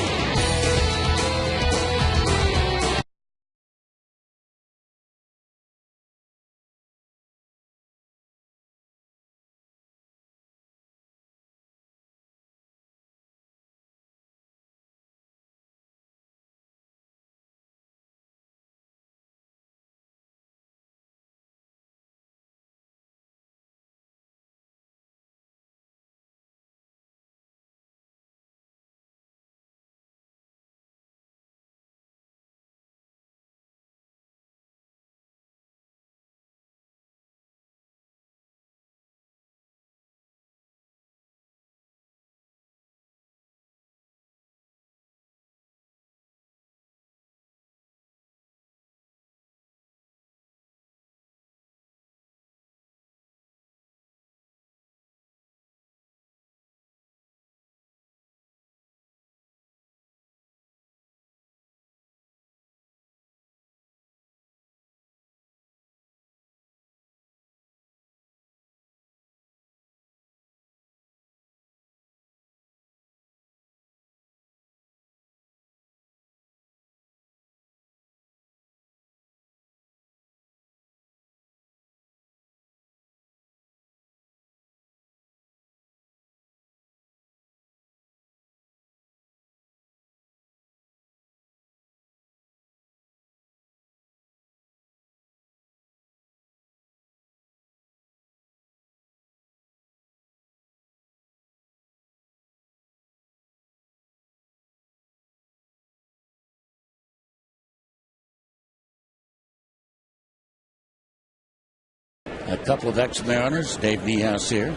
A couple of ex-Mariners, Dave Niehaus here,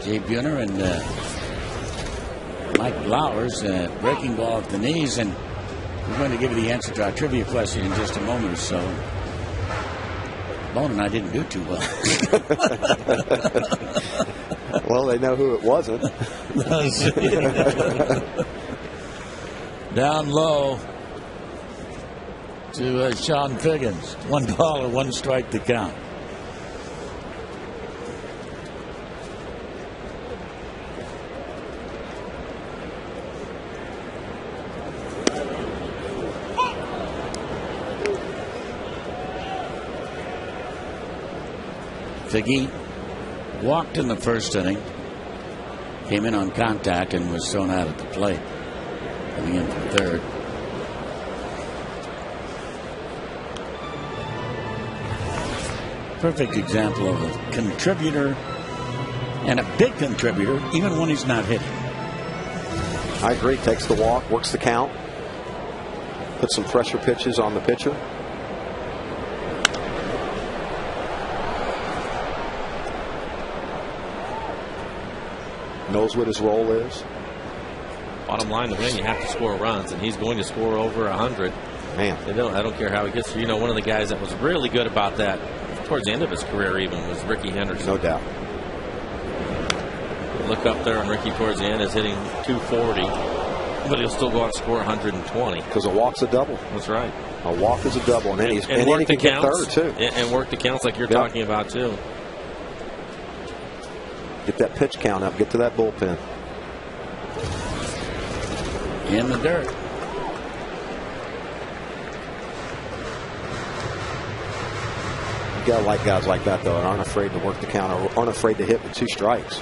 Jay Buhner and Mike Blowers, breaking ball at the knees, and we're going to give you the answer to our trivia question in just a moment or so. Bone and I didn't do too well. Well, they know who it wasn't. Down low to Sean Figgins. 1 ball and 1 strike to count. Figgy walked in the first inning, came in on contact and was thrown out at the plate, coming in from third. Perfect example of a contributor, and a big contributor even when he's not hitting. I agree. Takes the walk, works the count, puts some pressure pitches on the pitcher. Knows what his role is. Bottom line, to win, you have to score runs, and he's going to score over 100. Man, I don't care how he gets. One of the guys that was really good about that towards the end of his career even was Ricky Henderson. No doubt. Look up there, and Ricky towards the end is hitting 240, but he'll still go out and score 120. Because a walk's a double. That's right. A walk is a double, and then he can get third too. And work the counts like you're talking about too. Get that pitch count up. Get to that bullpen. In the dirt. You gotta like guys like that though, and aren't afraid to work the count, or aren't afraid to hit with 2 strikes.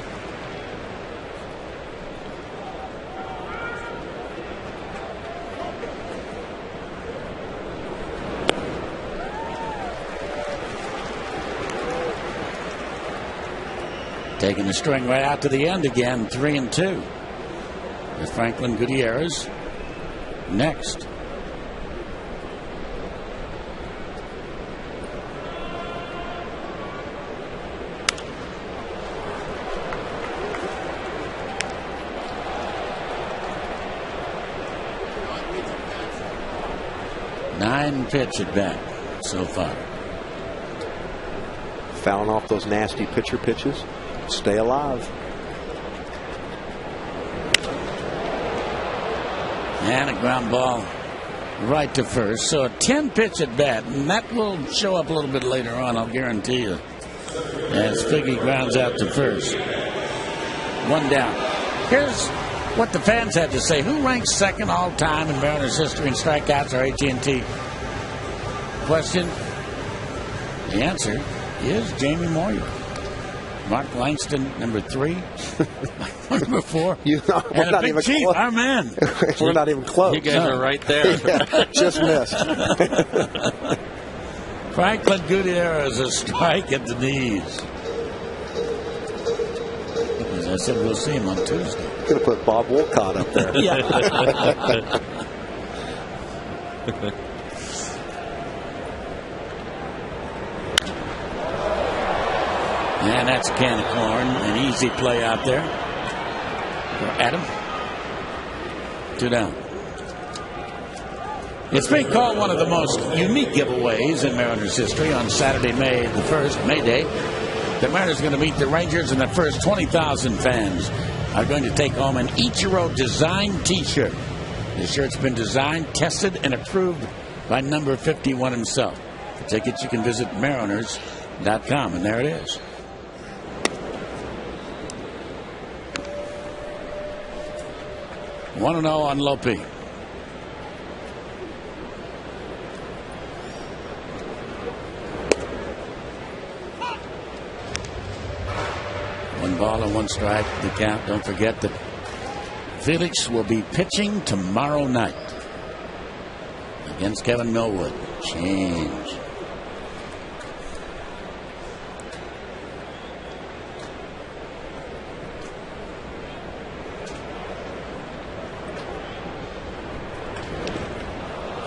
Taking the string right out to the end again, 3-2. With Franklin Gutierrez next. Nine pitch at bat so far. Fouling off those nasty pitcher pitches. Stay alive. And a ground ball right to first. So a 10 pitch at bat, and that will show up a little bit later on, I'll guarantee you. As Figgy grounds out to first. 1 down. Here's what the fans had to say. Who ranks second all time in Mariners history in strikeouts or AT&T? Question. The answer is Jamie Moyer. Mark Langston, number 3. Number 4. We're not even close. Our man. We're not even close. You guys are right there. Yeah, just missed. Franklin Gutierrez, a strike at the knees. As I said, we'll see him on Tuesday. Could have put Bob Wolcott up there. Yeah. And that's a can of corn. An easy play out there for Adam. 2 down. It's being called one of the most unique giveaways in Mariners history on Saturday, May the 1st, May Day. The Mariners are going to meet the Rangers, and the first 20,000 fans are going to take home an Ichiro design T-shirt. The shirt's been designed, tested, and approved by number 51 himself. For tickets, you can visit mariners.com, and there it is. One 1-0 on Lope. One ball and 1 strike to count. Don't forget that Felix will be pitching tomorrow night against Kevin Millwood. Change.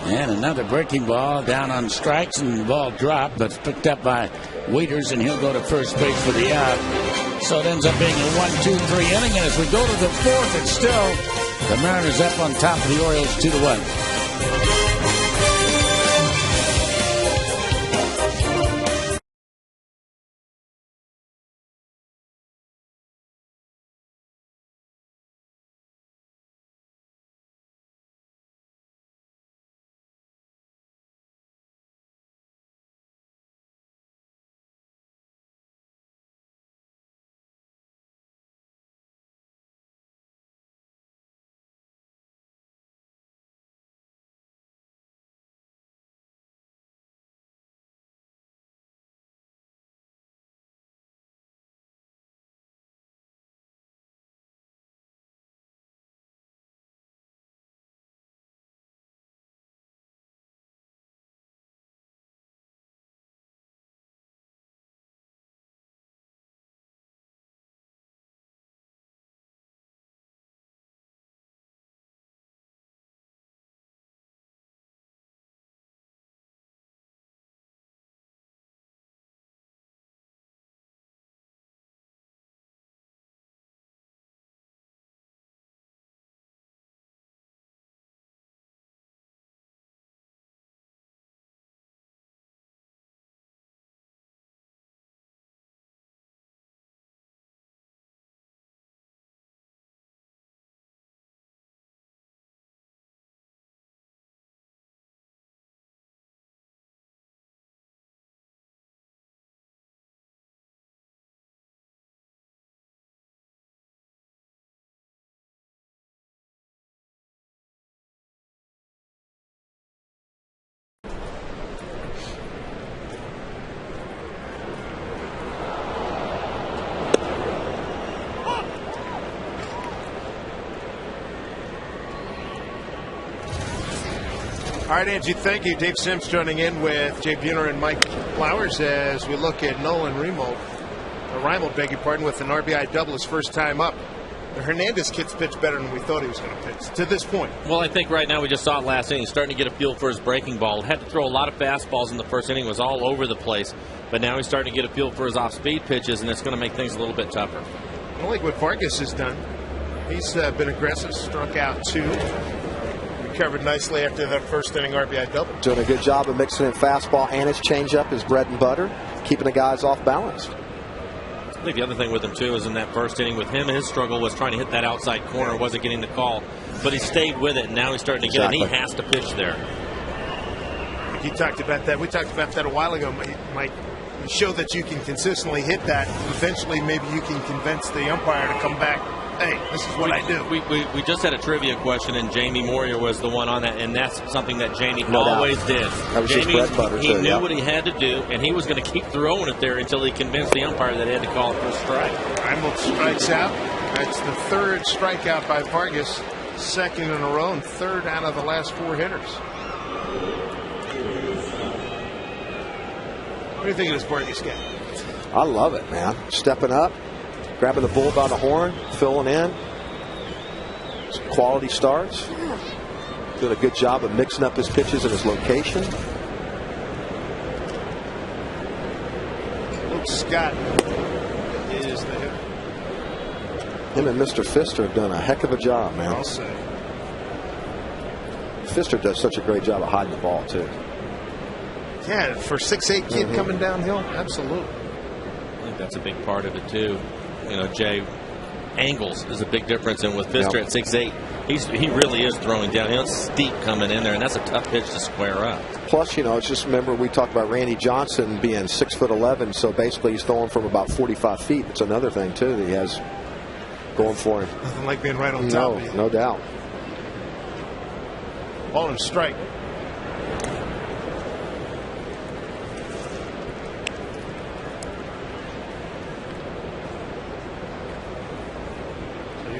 And another breaking ball down on strikes, and the ball dropped, but it's picked up by Waiters, and he'll go to first base for the out. So it ends up being a 1-2-3 inning, and as we go to the 4th, it's still the Mariners up on top of the Orioles 2-1. All right, Angie, thank you. Dave Sims joining in with Jay Buhner and Mike Flowers as we look at Nolan Reimold, beg your pardon, with an RBI double his first time up. The Hernandez kid's pitched better than we thought he was going to pitch to this point. Well, I think right now we just saw it last inning. He's starting to get a feel for his breaking ball. Had to throw a lot of fastballs in the first inning. Was all over the place. But now he's starting to get a feel for his off-speed pitches, and it's going to make things a little bit tougher. I like what Vargas has done. He's been aggressive, struck out 2. Recovered nicely after that first inning RBI double. Doing a good job of mixing in fastball and his changeup, his bread and butter, keeping the guys off balance. I think the other thing with him, too, is in that first inning with him, his struggle was trying to hit that outside corner, wasn't getting the call. But he stayed with it, and now he's starting to get it, and he has to pitch there. He talked about that. We talked about that a while ago, Mike. You show that you can consistently hit that. Eventually, maybe you can convince the umpire to come back. Hey, this is what I do. We just had a trivia question, and Jamie Moria was the one on that, and that's something that Jamie always did. That was Jamie, his bread butter, he knew what he had to do, and he was going to keep throwing it there until he convinced the umpire that he had to call it for a strike. Reimold strikes out. That's the 3rd strikeout by Vargas, 2nd in a row, and 3rd out of the last 4 hitters. What do you think of this Vargas game? I love it, man. Stepping up, grabbing the bull by the horn, filling in. Some quality starts. Doing a good job of mixing up his pitches and his location. Luke Scott is the hitter. Him and Mr. Pfister have done a heck of a job, man. I'll say. Pfister does such a great job of hiding the ball, too. Yeah, for 6'8" kid coming downhill, absolutely. I think that's a big part of it, too. You know, Jay, angles is a big difference, and with Pfister at 6'8", he really is throwing downhill. It's steep coming in there, and that's a tough pitch to square up. Plus, you know, it's just, remember we talked about Randy Johnson being 6'11", so basically he's throwing from about 45 feet. It's another thing, too, that he has going for him. Nothing like being right on top of you. No doubt. Ball and strike.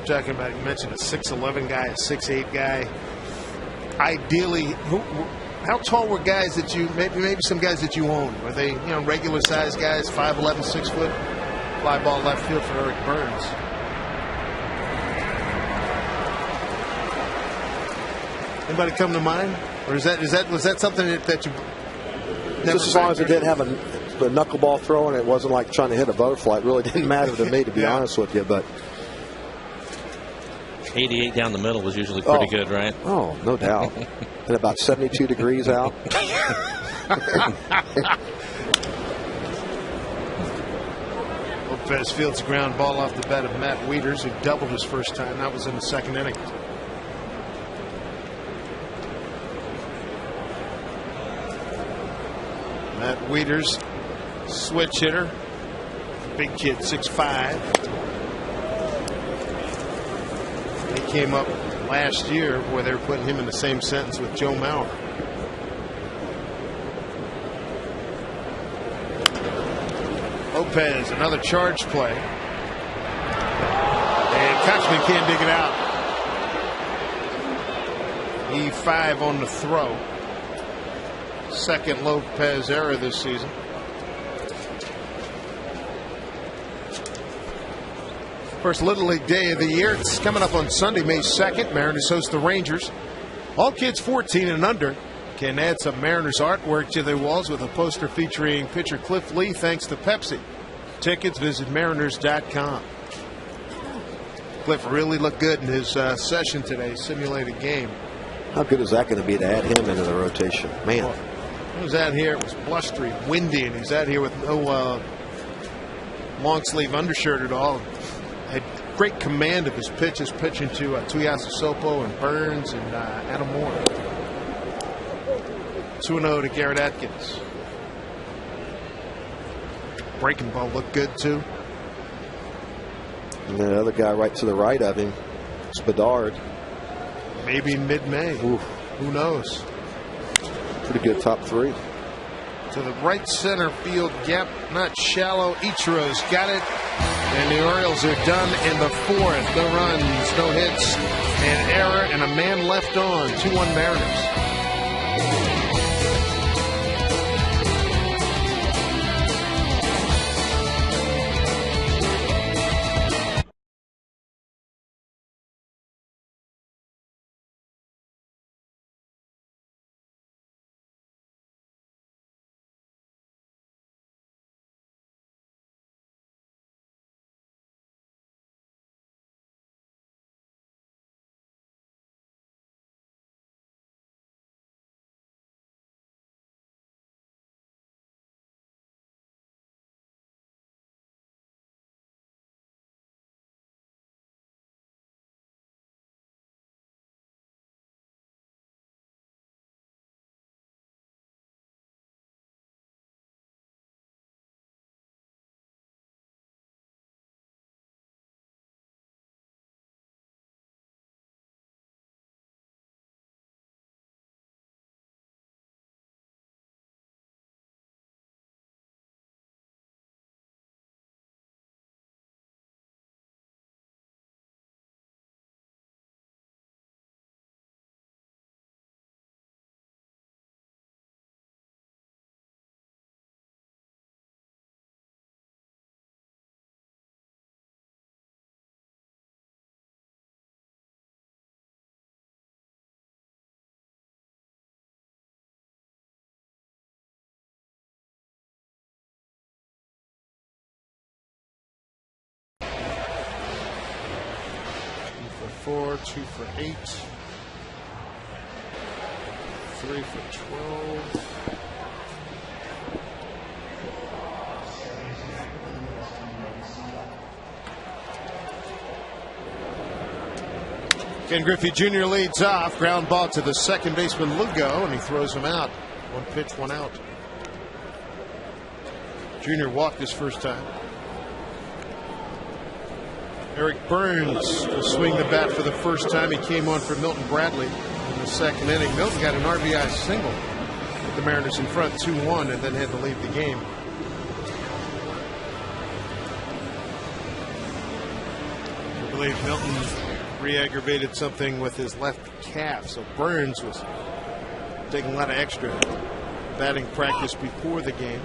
Talking about, you mentioned a 6'11" guy, a 6'8" guy. Ideally, how tall were guys that you maybe some guys that you own? Were they regular size guys, 5'11", 6 foot? Fly ball left field for Eric Burns. Anybody come to mind, or was that something that you? Just as long as it didn't have a knuckleball throw and it wasn't like trying to hit a butterfly, it really didn't matter to me, to be honest with you, but. 88 down the middle was usually pretty good, right? Oh, no doubt. And about 72 degrees out. Lopez fields a ground ball off the bat of Matt Wieters, who doubled his first time. That was in the 2nd inning. Matt Wieters, switch hitter. Big kid, 6'5". He came up last year where they were putting him in the same sentence with Joe Mauer. Lopez, another charge play. And Kochman can't dig it out. E5 on the throw. 2nd Lopez error this season. First Little League day of the year. It's coming up on Sunday, May 2nd. Mariners host the Rangers. All kids 14 and under can add some Mariners artwork to their walls with a poster featuring pitcher Cliff Lee thanks to Pepsi. Tickets, visit mariners.com. Cliff really looked good in his session today, simulated game. How good is that going to be to add him into the rotation? Man. Well, he was out here, it was blustery, windy, and he's out here with no long sleeve undershirt at all. Had great command of his pitches, pitching to Tuiasa Sopo and Burns and Adam Moore. 2-0 to Garrett Atkins. Breaking ball looked good too. And the other guy right to the right of him is Bedard. Maybe mid-May. Who knows? Pretty good top 3. To the right center field gap, not shallow. Ichiro's got it. And the Orioles are done in the 4th. No runs, no hits, an error, and a man left on. 2-1 Mariners. 4, 2 for 8, 3 for 12. Ken Griffey Jr. leads off. Ground ball to the second baseman Lugo, and he throws him out. 1 pitch, 1 out. Jr. walked his first time. Eric Burns will swing the bat for the first time. He came on for Milton Bradley in the second inning. Milton got an RBI single with the Mariners in front 2-1 and then had to leave the game. I believe Milton re-aggravated something with his left calf, so Burns was taking a lot of extra batting practice before the game.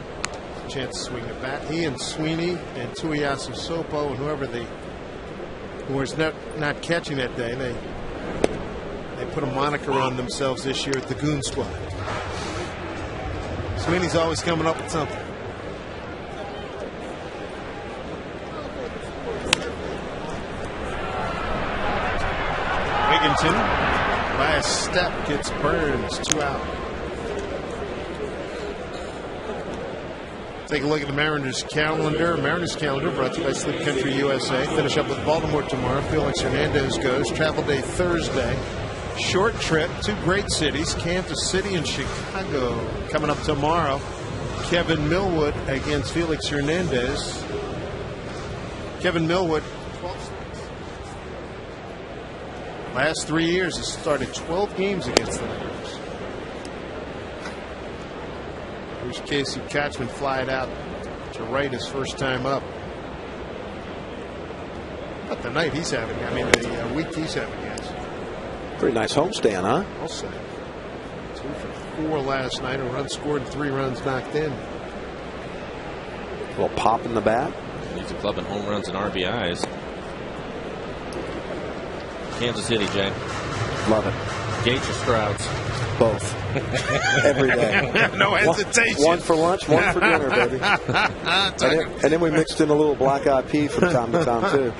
Chance to swing the bat. He and Sweeney and Tuiasu Sopo and who was not catching that day, they put a moniker on themselves this year at the Goon Squad. Sweeney's always coming up with something. Wigginton by a step gets Burns, 2 out. Take a look at the Mariners calendar. Mariners calendar brought to you by Sleep Country USA. Finish up with Baltimore tomorrow. Felix Hernandez goes. Travel day Thursday. Short trip. 2 great cities, Kansas City and Chicago. Coming up tomorrow, Kevin Millwood against Felix Hernandez. Kevin Millwood, 12 starts. Last 3 years, he started 12 games against the Mariners. Here's Casey Kotchman flying out to right his first time up. But the night he's having, the week he's having, guys. Pretty nice homestand, huh? I'll say. 2 for 4 last night. A run scored and 3 runs knocked in. A little pop in the bat. He's a club in home runs and RBIs. Kansas City, Jay. Love it. Gates or Strouds? Both. Every day. No hesitation. One for lunch, one for dinner, baby. and then we mixed in a little black eyed pea from time to time, too.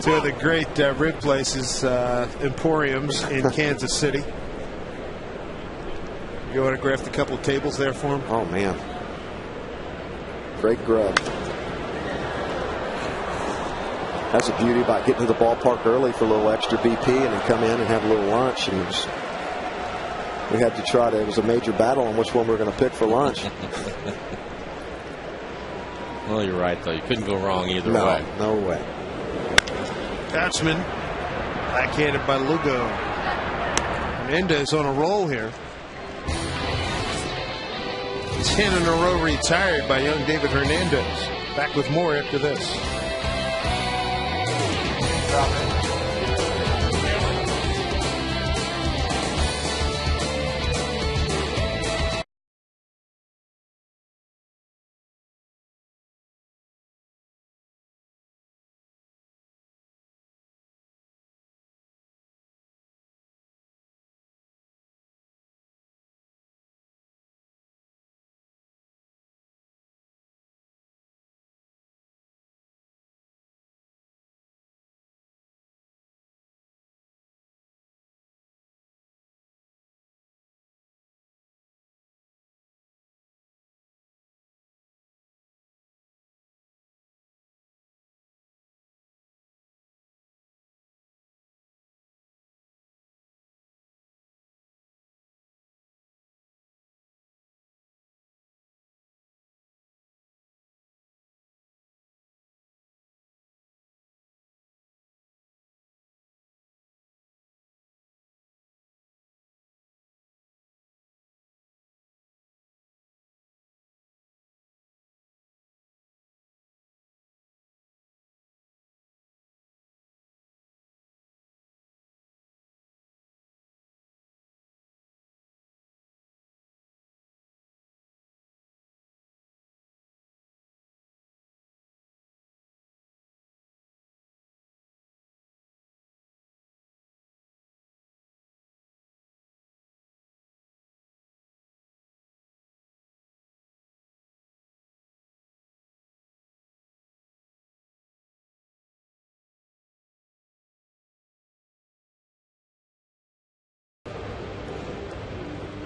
2 of the great rib places, Emporiums in Kansas City. You autographed a couple of tables there for him? Oh, man. Great grub. That's the beauty about getting to the ballpark early for a little extra BP and then come in and have a little lunch. And we had to try to, it was a major battle on which one we were going to pick for lunch. Well, you're right, though. You couldn't go wrong either way. No way. Batsman backhanded by Lugo. Hernandez on a roll here. 10 in a row retired by young David Hernandez. Back with more after this.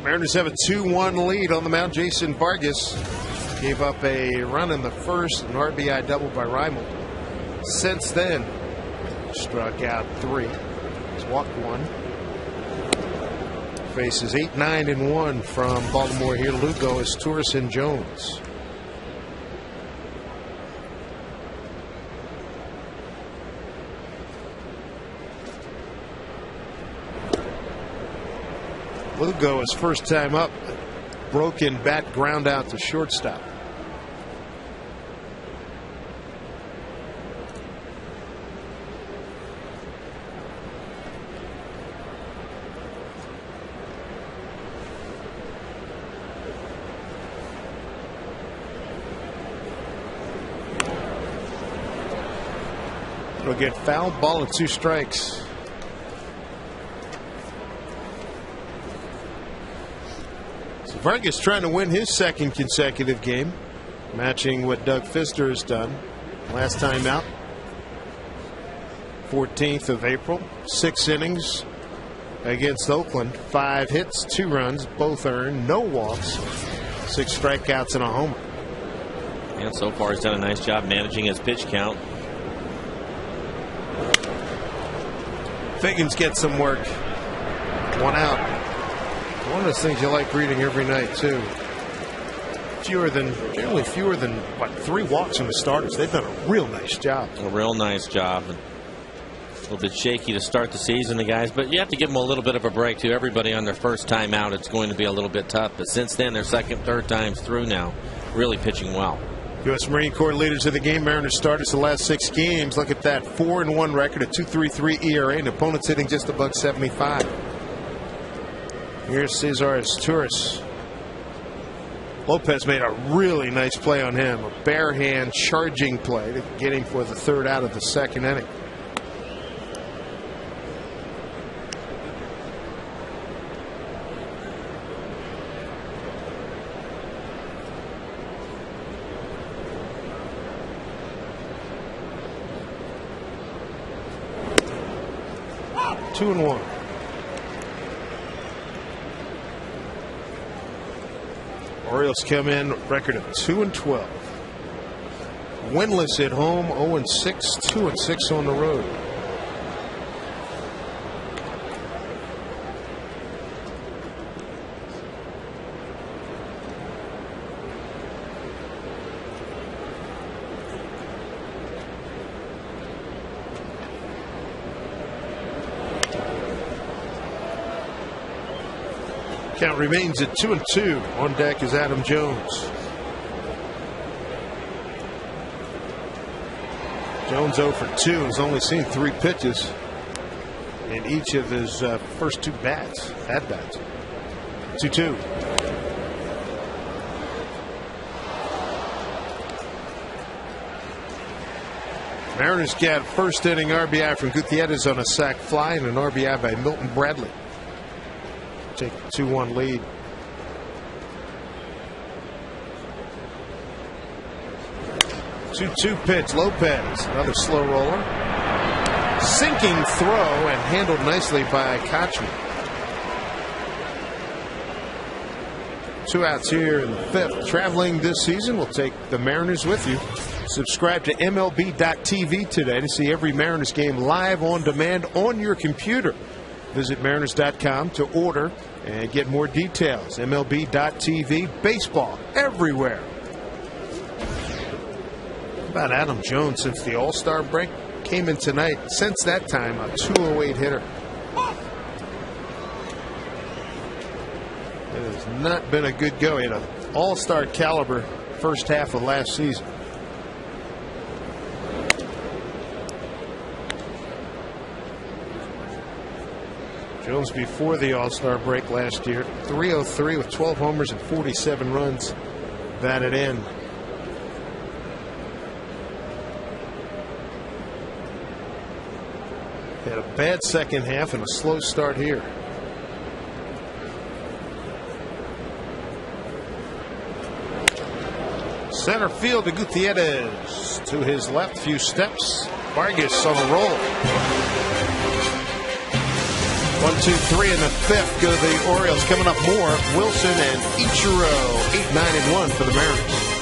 Mariners have a 2-1 lead on the mound. Jason Vargas gave up a run in the first, an RBI double by Reimold. Since then, struck out 3. He's walked 1. Faces 8-9-1 from Baltimore here. Lugo is Torres and Jones. Lugo, his first time up, broken bat ground out to shortstop. It'll get foul, ball at 2 strikes. Vargas trying to win his second consecutive game, matching what Doug Fister has done last time out. 14th of April, 6 innings against Oakland, 5 hits, 2 runs, both earned, no walks, 6 strikeouts and a homer. And so far he's done a nice job managing his pitch count. Figgins gets some work. 1 out. One of those things you like reading every night, too. Generally fewer than, what, 3 walks from the starters. They've done a real nice job. A real nice job. A little bit shaky to start the season, the guys, but you have to give them a little bit of a break, too. Everybody on their first time out, it's going to be a little bit tough. But since then, their second, third times through now, really pitching well. U.S. Marine Corps leaders of the game. Mariners starters the last 6 games. Look at that, 4-1 record, a 2.33 ERA, and opponents hitting just above 75. Here's Cesar Torres. Lopez made a really nice play on him. A bare hand charging play to get him for the 3rd out of the 2nd inning. Two and 1. Orioles come in record of 2-12. Winless at home, 0-6, 2-6 on the road. Count remains at 2-2. On deck is Adam Jones. Jones 0 for 2 has only seen 3 pitches in each of his first 2 at-bats. 2-2. Mariners get first inning RBI from Gutierrez on a sac fly and an RBI by Milton Bradley. Take a 2-1 lead. Two pitch. Lopez, another slow roller. Sinking throw and handled nicely by Kochman. 2 outs here in the 5th. Traveling this season, we'll take the Mariners with you. Subscribe to MLB.TV today to see every Mariners game live on demand on your computer. Visit Mariners.com to order and get more details. MLB.TV, baseball everywhere. How about Adam Jones since the All-Star break? Came in tonight. Since that time, a 208 hitter. It has not been a good go. He had an All-Star caliber first half of last season. Jones before the All-Star break last year, 303 with 12 homers and 47 runs batted in. Had a bad second half and a slow start here. Center field to Gutierrez. To his left, few steps. Vargas on the roll. 1, 2, 3 in the fifth go the Orioles. Coming up more, Wilson and Ichiro, 8, 9, and 1 for the Mariners.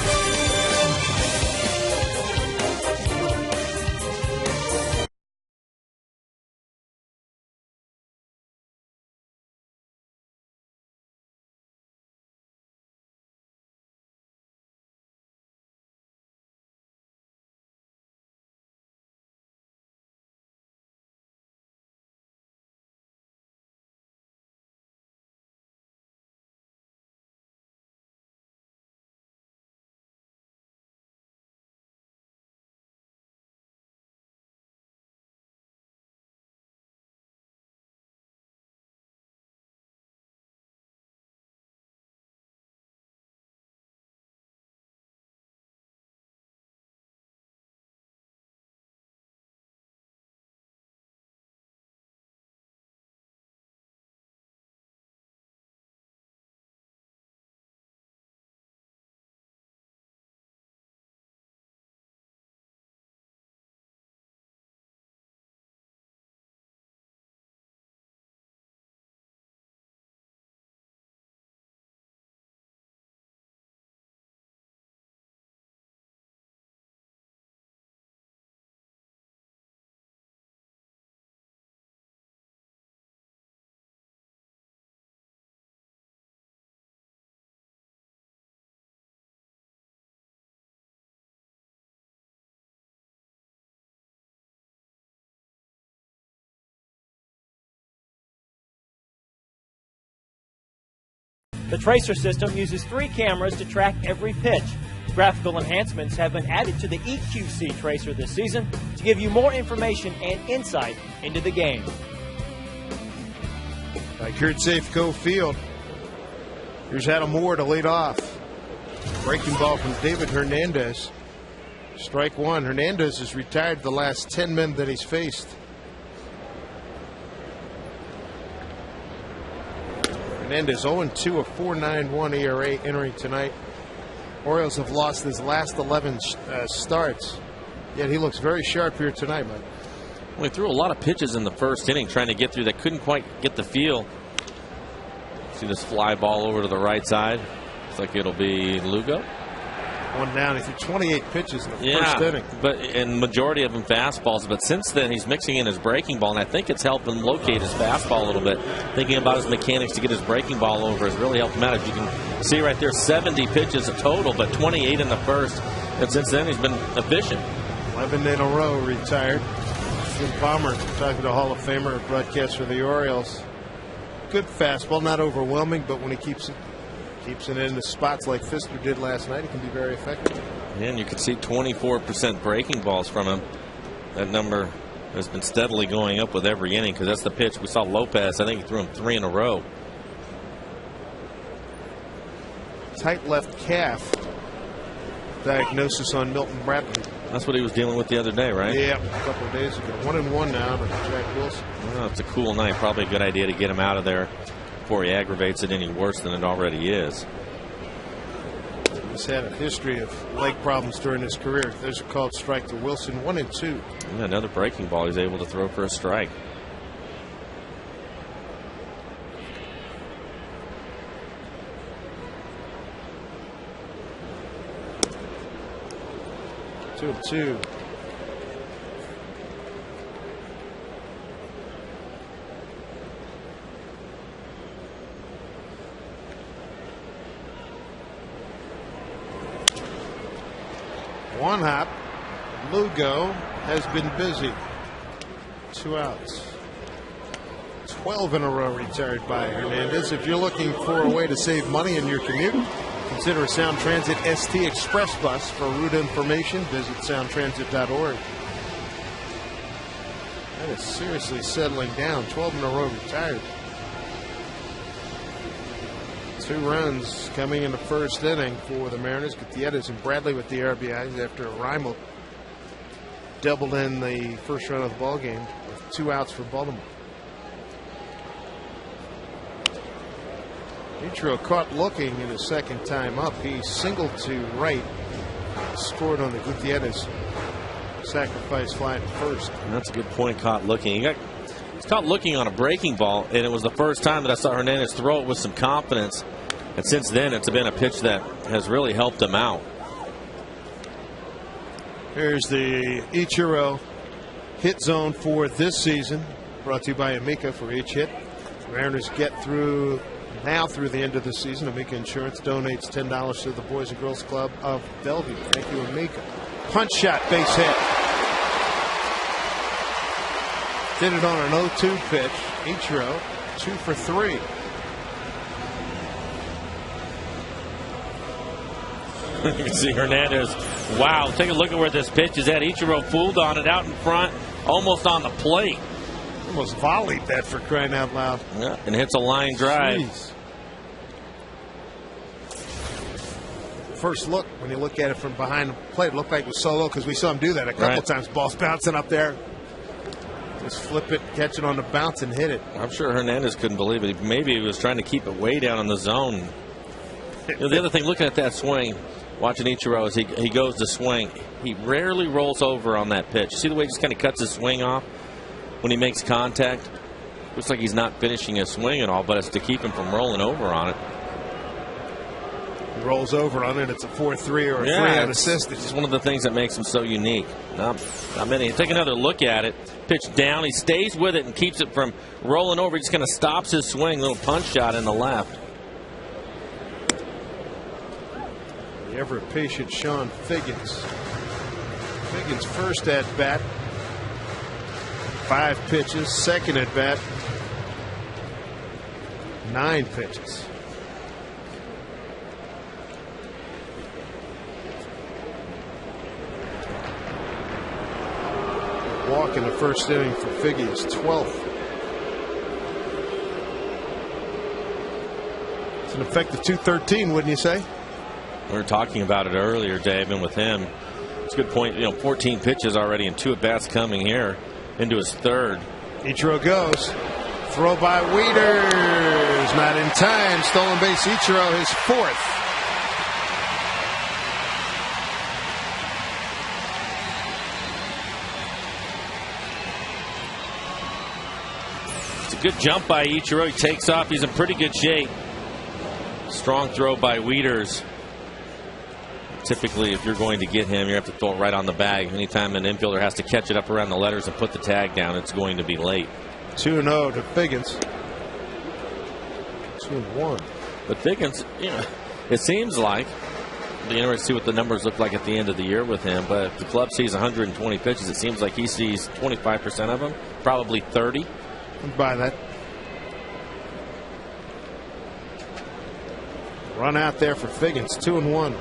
The tracer system uses 3 cameras to track every pitch. Graphical enhancements have been added to the EQC tracer this season to give you more information and insight into the game. Right here at Safeco Field, here's Adam Moore to lead off. Breaking ball from David Hernandez. Strike one. Hernandez has retired the last 10 men that he's faced. Hernandez 0-2, a 4.91 ERA entering tonight. Orioles have lost his last 11 starts, yet he looks very sharp here tonight, Mike. Well, he threw a lot of pitches in the first inning trying to get through that couldn't quite get the feel. See this fly ball over to the right side. Looks like it'll be Lugo. One down. He threw 28 pitches in the first inning. And majority of them fastballs. But since then, he's mixing in his breaking ball, and I think it's helped him locate his fastball a little bit. Thinking about his mechanics to get his breaking ball over has really helped him out. As you can see right there, 70 pitches total, but 28 in the first. And since then, he's been efficient. 11 in a row retired. Jim Palmer, talking to Hall of Famer, broadcast for the Orioles. Good fastball, not overwhelming, but when he keeps it in the spots like Fister did last night, it can be very effective. And you can see 24% breaking balls from him. That number has been steadily going up with every inning because that's the pitch. We saw Lopez, I think he threw him 3 in a row. Tight left calf diagnosis on Milton Bradley. That's what he was dealing with the other day, right? Yeah, a couple of days ago. 1-1 now to Jack Wilson. Well, it's a cool night. Probably a good idea to get him out of there before he aggravates it any worse than it already is. He's had a history of leg problems during his career. There's a called strike to Wilson. 1-2. Yeah, another breaking ball he's able to throw for a strike. Two. One hop. Lugo has been busy. 2 outs. 12 in a row retired by Hernandez. If you're looking for a way to save money in your commute, consider a Sound Transit ST Express bus. For route information, visit soundtransit.org. That is seriously settling down. 12 in a row retired. 2 runs coming in the first inning for the Mariners. Gutierrez and Bradley with the RBIs after Reimel doubled in the first run of the ball game with 2 outs for Baltimore. Ichiro caught looking in his second time up. He singled to right, scored on the Gutierrez sacrifice fly at first. That's a good point. Caught looking. You got He's caught looking on a breaking ball, and it was the first time that I saw Hernandez throw it with some confidence. And since then, it's been a pitch that has really helped him out. Here's the Ichiro hit zone for this season, brought to you by Amica for each hit. Mariners get through now through the end of the season. Amica Insurance donates $10 to the Boys and Girls Club of Bellevue. Thank you, Amica. Punch shot, base hit. Did it on an 0-2 pitch. Ichiro, 2 for 3. You can see Hernandez. Wow, take a look at where this pitch is at. Ichiro fooled on it out in front, almost on the plate. Almost volleyed that, for crying out loud. Yeah, and hits a line drive. Jeez. First look, when you look at it from behind the plate, it looked like it was solo because we saw him do that a couple times. Ball's bouncing up there. Just flip it, catch it on the bounce, and hit it. I'm sure Hernandez couldn't believe it. Maybe he was trying to keep it way down in the zone. You know, the other thing, looking at that swing, watching Ichiro as he goes to swing, he rarely rolls over on that pitch. See the way he just kind of cuts his swing off when he makes contact? Looks like he's not finishing his swing at all, but it's to keep him from rolling over on it. He rolls over on it. It's a 4-3 or a 3 unassisted. It's one of the things that makes him so unique. Not many. Take another look at it. Pitch down. He stays with it and keeps it from rolling over. He just kind of stops his swing. Little punch shot in the left. The ever patient Sean Figgins. Figgins first at bat. 5 pitches. Second at bat. 9 pitches. Walk in the first inning for Figgy is 12th. It's an effective 213, wouldn't you say? We were talking about it earlier, Dave, and with him, it's a good point. You know, 14 pitches already and 2 at bats coming here into his third. Ichiro goes. Throw by Wieters. Not in time. Stolen base. Ichiro, his 4th. It's a good jump by Ichiro. He takes off. He's in pretty good shape. Strong throw by Wieters. Typically, if you're going to get him, you have to throw it right on the bag. Anytime an infielder has to catch it up around the letters and put the tag down, it's going to be late. 2-0 to Figgins. 2-1. But Figgins, you know, it seems like, it'll be interesting to see what the numbers look like at the end of the year with him. But if the club sees 120 pitches, it seems like he sees 25% of them, probably 30. I'd buy that. Run out there for Figgins. 2-1.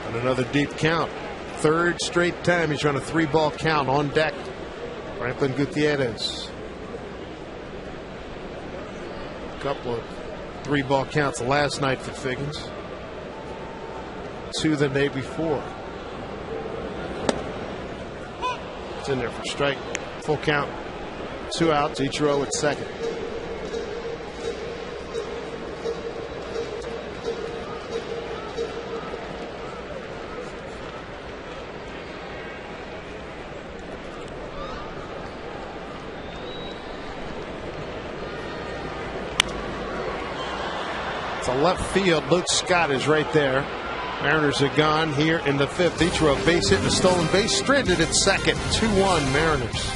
And another deep count. 3rd straight time he's run a 3-ball count on deck. Franklin Gutierrez. A couple of 3-ball counts last night for Figgins. 2 the day before. It's in there for strike. Full count. 2 outs. Ichiro at second. It's a left field. Luke Scott is right there. Mariners are gone here in the 5th. Ichiro base hit and a stolen base. Stranded at second. 2-1 Mariners.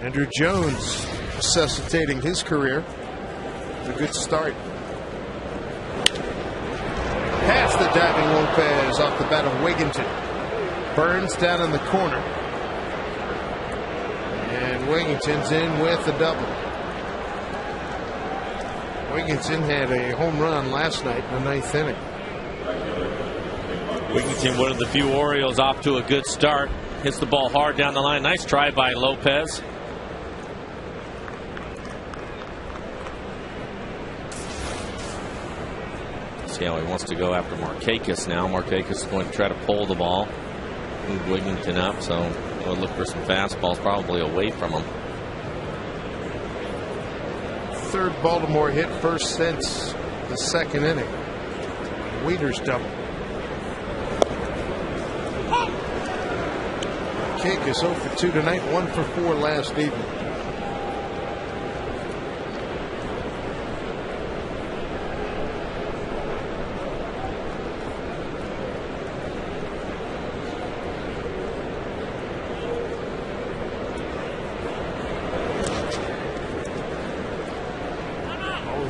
Andrew Jones resuscitating his career. It's a good start. Past the diving Lopez off the bat of Wigginton. Burns down in the corner. And Wigginton's in with a double. Wigginton had a home run last night in the 9th inning. Wigginton, one of the few Orioles, off to a good start. Hits the ball hard down the line. Nice try by Lopez. See how he wants to go after Markakis now. Markakis is going to try to pull the ball, move Wigginton up, so we'll look for some fastballs probably away from him. Third Baltimore hit, first since the 2nd inning. Weeder's double. Markakis 0 for 2 tonight, 1 for 4 last evening.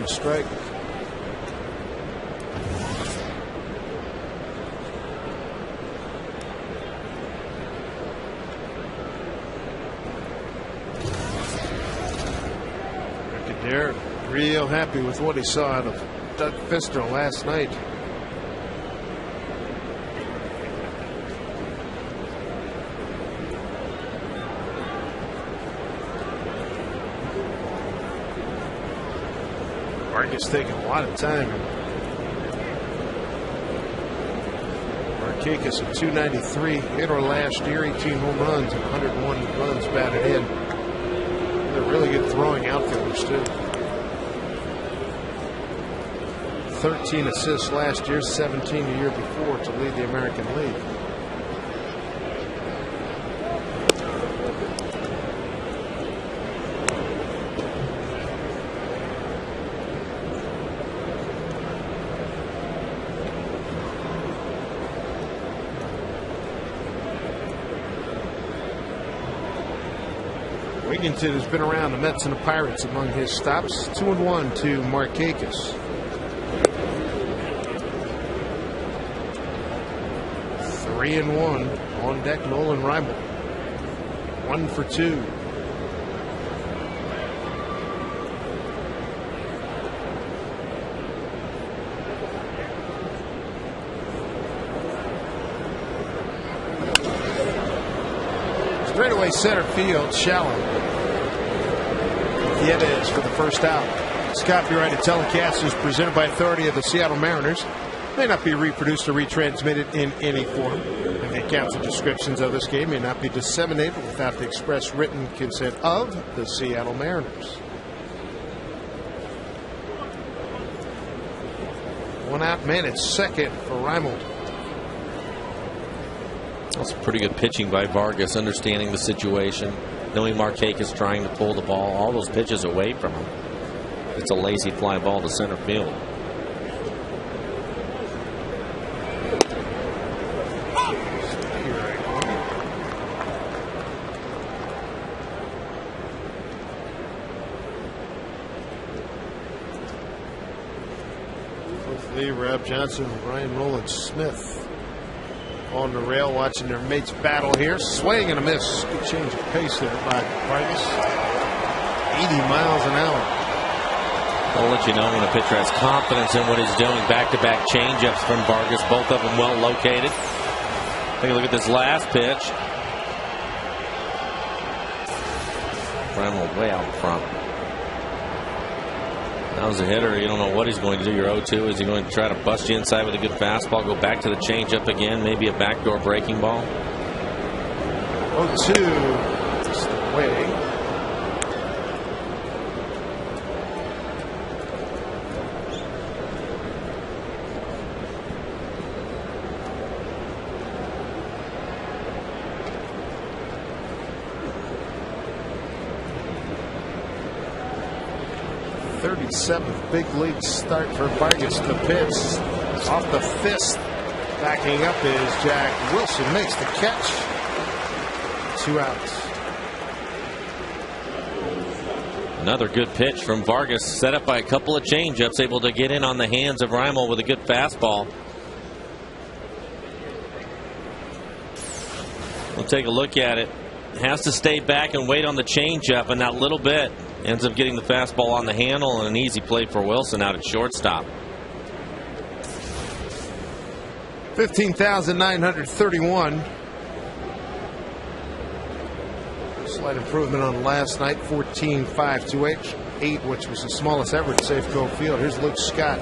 Strike. Adair real happy with what he saw out of Doug Fister last night. Vargas taking a lot of time. Markakis at 293 hitter last year, 18 home runs and 101 runs batted in. They're really good throwing outfielders too. 13 assists last year, 17 the year before to lead the American League. Wigginton has been around the Mets and the Pirates among his stops. 2-1 to Markakis. 3-1 on deck. Nolan Reimel 1 for 2. Straightaway center field, shallow. Gutierrez for the first out. This copyrighted telecast is presented by authority of the Seattle Mariners. May not be reproduced or retransmitted in any form. And the accounts and descriptions of this game may not be disseminated without the express written consent of the Seattle Mariners. 1 out, man at second for Reimold. That's pretty good pitching by Vargas, understanding the situation, knowing Markakis trying to pull the ball, all those pitches away from him. It's a lazy fly ball to center field. Lee, Rob Johnson, Ryan Nolan-Smith on the rail, watching their mates battle here. Swing and a miss. Good change of pace there by Vargas. 80 miles an hour. I'll let you know when a pitcher has confidence in what he's doing. Back-to-back changeups from Vargas, both of them well located. Take a look at this last pitch. Bramwell way out in front. That was a hitter. You don't know what he's going to do. You're 0-2. Is he going to try to bust you inside with a good fastball, go back to the changeup again, maybe a backdoor breaking ball? 0-2. Just away. Seventh big league start for Vargas. The pitch off the fist. Backing up is Jack Wilson. Makes the catch. 2 outs. Another good pitch from Vargas, set up by a couple of changeups, able to get in on the hands of Reimel with a good fastball. We'll take a look at it. Has to stay back and wait on the changeup, and that little bit ends up getting the fastball on the handle, and an easy play for Wilson out at shortstop. 15,931. Slight improvement on last night, 14,528, which was the smallest ever at Safeco Field. Here's Luke Scott.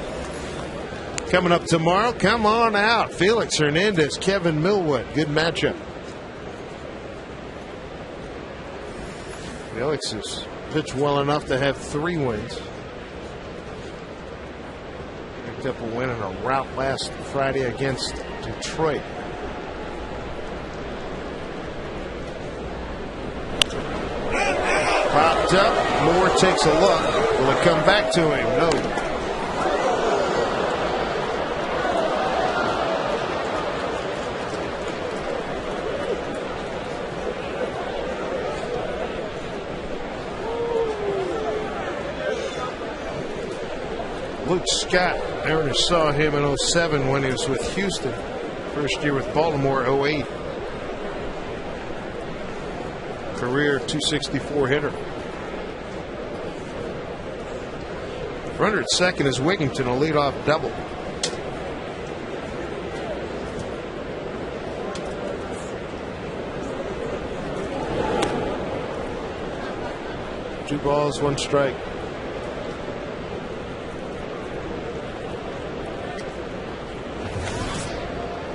Coming up tomorrow, come on out. Felix Hernandez, Kevin Millwood. Good matchup. Felix has pitched well enough to have 3 wins. Picked up a win in a rout last Friday against Detroit. Popped up. Moore takes a look. Will it come back to him? No. Luke Scott. Mariners saw him in 07 when he was with Houston. First year with Baltimore, 08. Career 264 hitter. Runner at second is Wigington, a leadoff double. Two balls, 1 strike.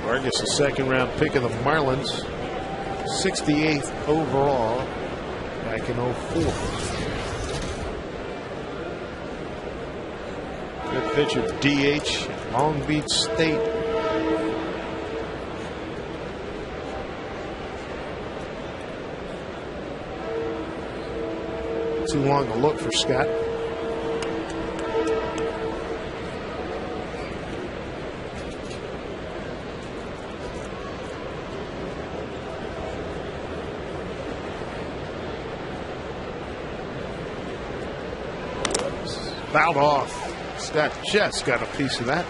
Vargas, a second-round pick of the Marlins. 68th overall back in 04. Good pitcher, DH at Long Beach State. Too long to look for Scott. Fouled off. Scott just got a piece of that.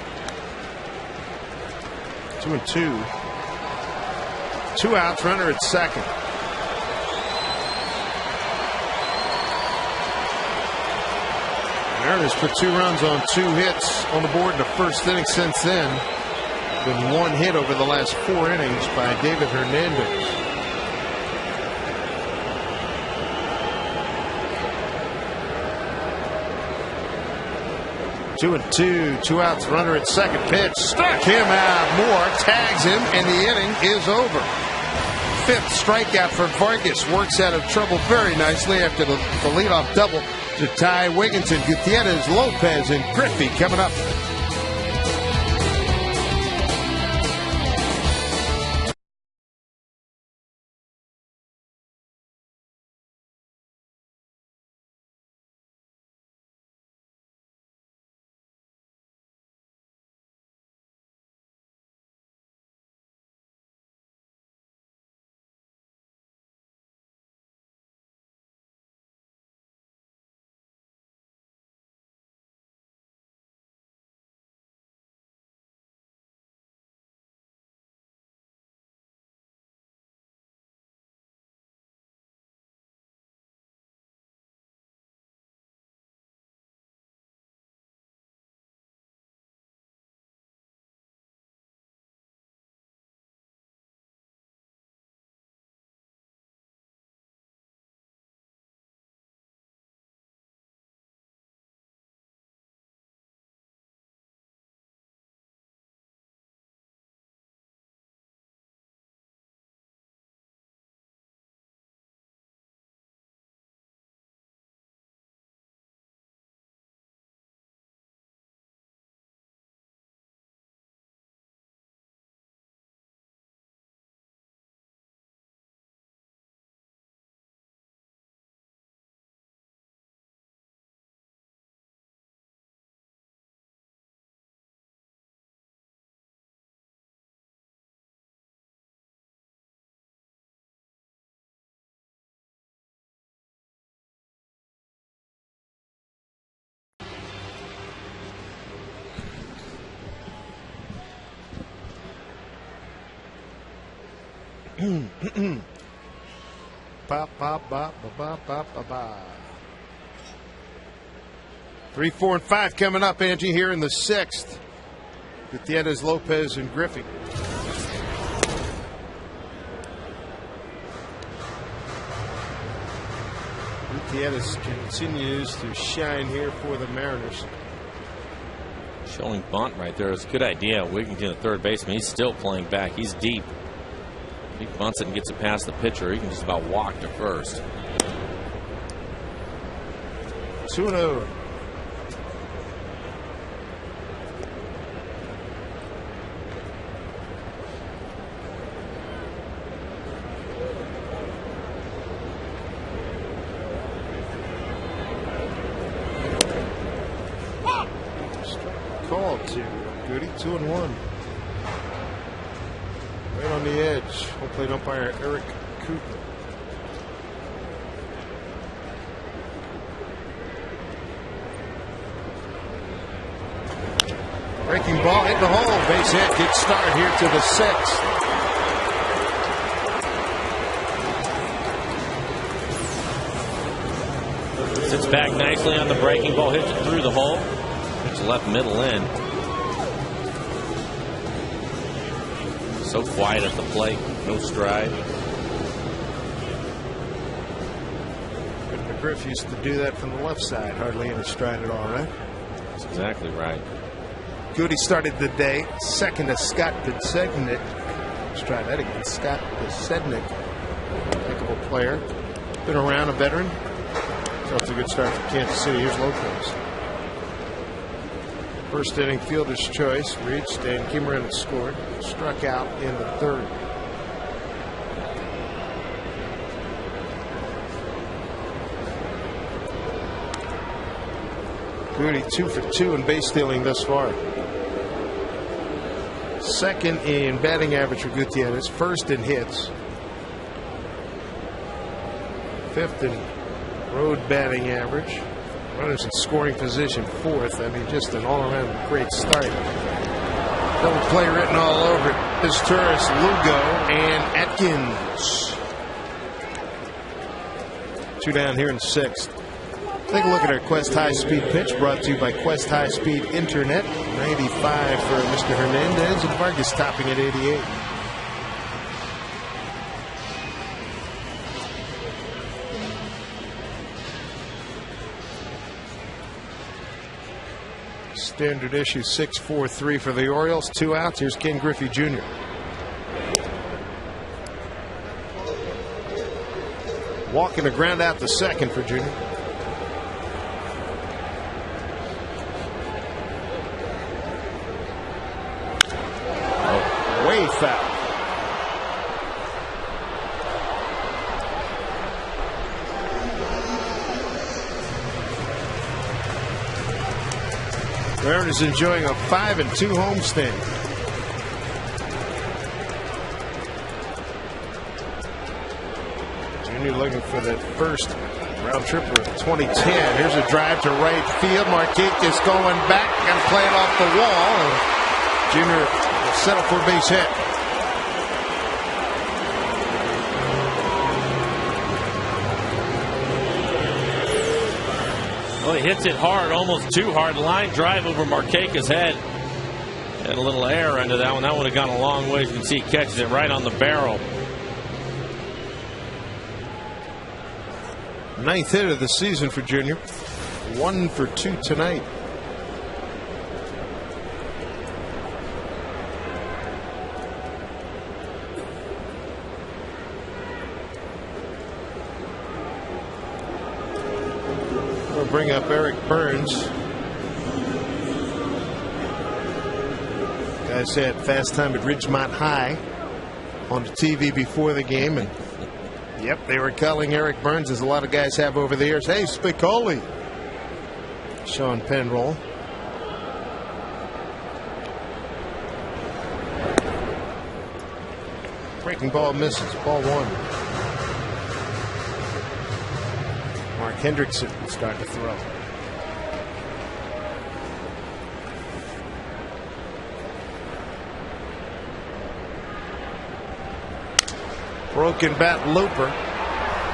2-2. 2 outs, runner at second. Mariners put 2 runs on 2 hits on the board in the first inning. Since then, been 1 hit over the last 4 innings by David Hernandez. Two and two, 2 outs, runner at second. Pitch, struck him out. Moore tags him, and the inning is over. 5th strikeout for Vargas. Works out of trouble very nicely after the leadoff double to tie Wigington. Gutierrez, Lopez, and Griffey coming up. Pop, pop, bop, ba, ba, ba, ba, ba. 3, 4, and 5 coming up, Angie, here in the 6th. Gutierrez, Lopez, and Griffey. Gutierrez continues to shine here for the Mariners. Showing bunt right there. It's a good idea. Wigington, the third baseman, he's still playing back. He's deep. He bunts it and gets it past the pitcher. He can just about walk to first. 2-0. Call to Goody, 2-1. Right on the edge. Home plate umpire Eric Cooper. Breaking ball hit the hole. Base hit. Good start here to the 6th. Sits back nicely on the breaking ball. Hits it through the hole. It's left middle in. So quiet at the plate. No stride. McGriff used to do that from the left side. Hardly any stride at all, right? That's exactly right. Goody started the day second to Scott Podsednik. Let's try that again. Scott Podsednik. Heck of a player. Been around, a veteran. So it's a good start for Kansas City. Here's Lopez. First inning fielder's choice reached and Kimmerer scored. Struck out in the 3rd. Goody 2 for 2 in base stealing thus far. Second in batting average for Gutierrez. First in hits. 5th in road batting average. Runners in scoring position 4th. I mean, just an all-around great start. Double play written all over it. Pistorius, Lugo, and Atkins. 2 down here in the 6th. Take a look at our Quest High Speed pitch, brought to you by Quest High Speed Internet. 95 for Mr. Hernandez, and Vargas topping at 88. Standard issue 6-4-3 for the Orioles. 2 outs. Here's Ken Griffey Jr. Walking a ground out to second for Jr. Oh, way foul. Mariners enjoying a 5-2 homestand. Junior looking for that first round tripper of 2010. Here's a drive to right field. Marquez going back. Got to play it off the wall. Junior will settle for a base hit. Well, he hits it hard, almost too hard. Line drive over Marquez's head. Had a little air under that one. That would have gone a long way. You can see he catches it right on the barrel. 9th hit of the season for Junior. 1 for 2 tonight. Bring up Eric Burns. Guys had fast time at Ridgemont High on the TV before the game, and yep, they were calling Eric Burns, as a lot of guys have over the years. Hey, Spicoli. Sean Penroll. Breaking ball misses. Ball 1. Mark Hendrickson will start to throw. Broken bat looper.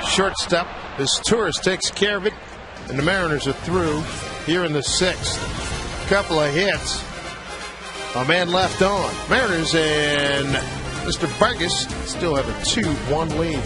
Shortstop. This Tourist takes care of it. And the Mariners are through here in the 6th. Couple of hits. A man left on. Mariners and Mr. Vargas still have a 2-1 lead.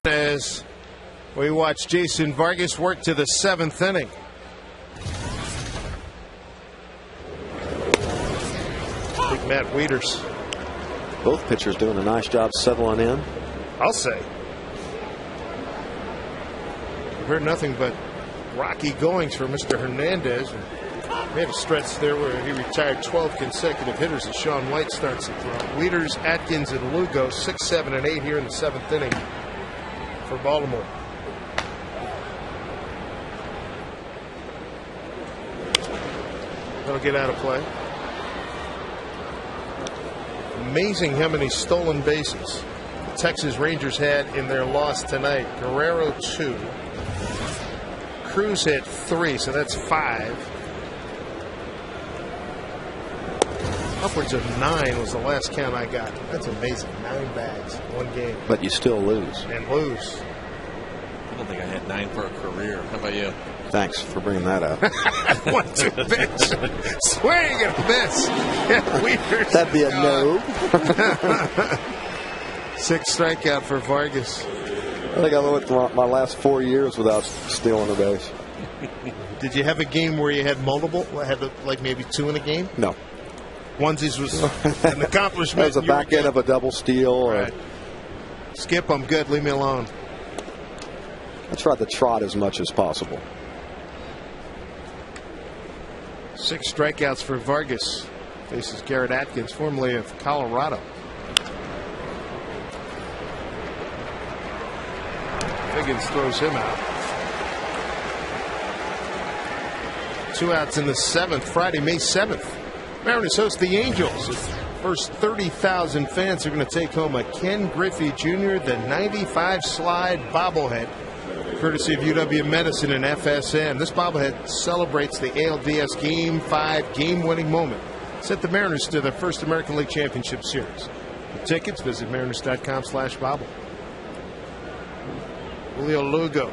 As we watch Jason Vargas work to the 7th inning. Big Matt Wieters. Both pitchers doing a nice job settling in. I'll say. I've heard nothing but rocky goings for Mr. Hernandez. We had a stretch there where he retired 12 consecutive hitters as Sean White starts the throw. Wieters, Atkins, and Lugo 6, 7, and 8 here in the 7th inning for Baltimore. That'll get out of play. Amazing how many stolen bases the Texas Rangers had in their loss tonight. Guerrero 2. Cruz had 3, so that's 5. Upwards of 9 was the last count I got. That's amazing. 9 bags, 1 game. But you still lose. And lose. I don't think I had 9 for a career. How about you? Thanks for bringing that up. 1-2 pitch. Swing and a miss. Yeah, Wieters. That'd be a no. 6 strikeout for Vargas. I think I went my last 4 years without stealing a base. Did you have a game where you had multiple? Had like maybe 2 in a game? No. Onesies was an accomplishment. That was a back end of a double steal. Right. Skip, I'm good. Leave me alone. I tried to trot as much as possible. 6 strikeouts for Vargas. Faces Garrett Atkins, formerly of Colorado. Higgins throws him out. 2 outs in the 7th. Friday, May 7th. Mariners host the Angels. The first 30,000 fans are going to take home a Ken Griffey Jr. the 95 slide bobblehead, courtesy of UW Medicine and FSN. This bobblehead celebrates the ALDS Game 5 game-winning moment. Sent the Mariners to their first American League Championship Series. For tickets, visit mariners.com/bobble. Julio Lugo.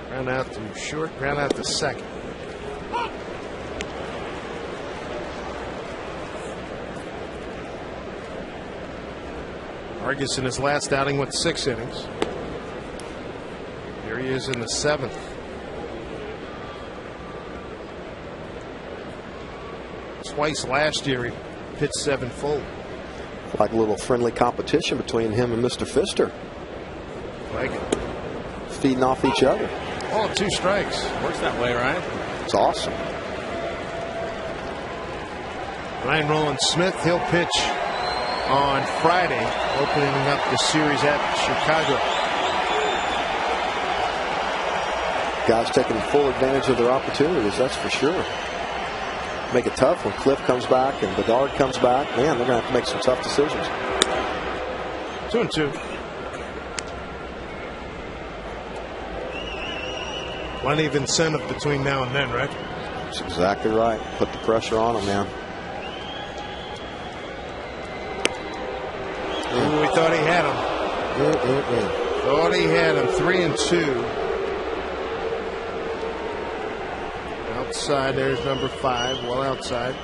Ground out to short, ground out to second. Vargas in his last outing went 6 innings. Here he is in the 7th. Twice last year he pitched 7 full. Like a little friendly competition between him and Mr. Pfister. Like it. Feeding off each other. Oh, 2 strikes. Works that way, right? It's awesome. Ryan Roland Smith, he'll pitch on Friday, opening up the series at Chicago. Guys taking full advantage of their opportunities, that's for sure. Make it tough when Cliff comes back and Bedard comes back. Man, they're going to have to make some tough decisions. 2-2. Plenty of incentive between now and then, right? That's exactly right. Put the pressure on them, man. Ooh, we thought he had him. Thought he had him. 3-2. Outside, there's number 5. Well outside.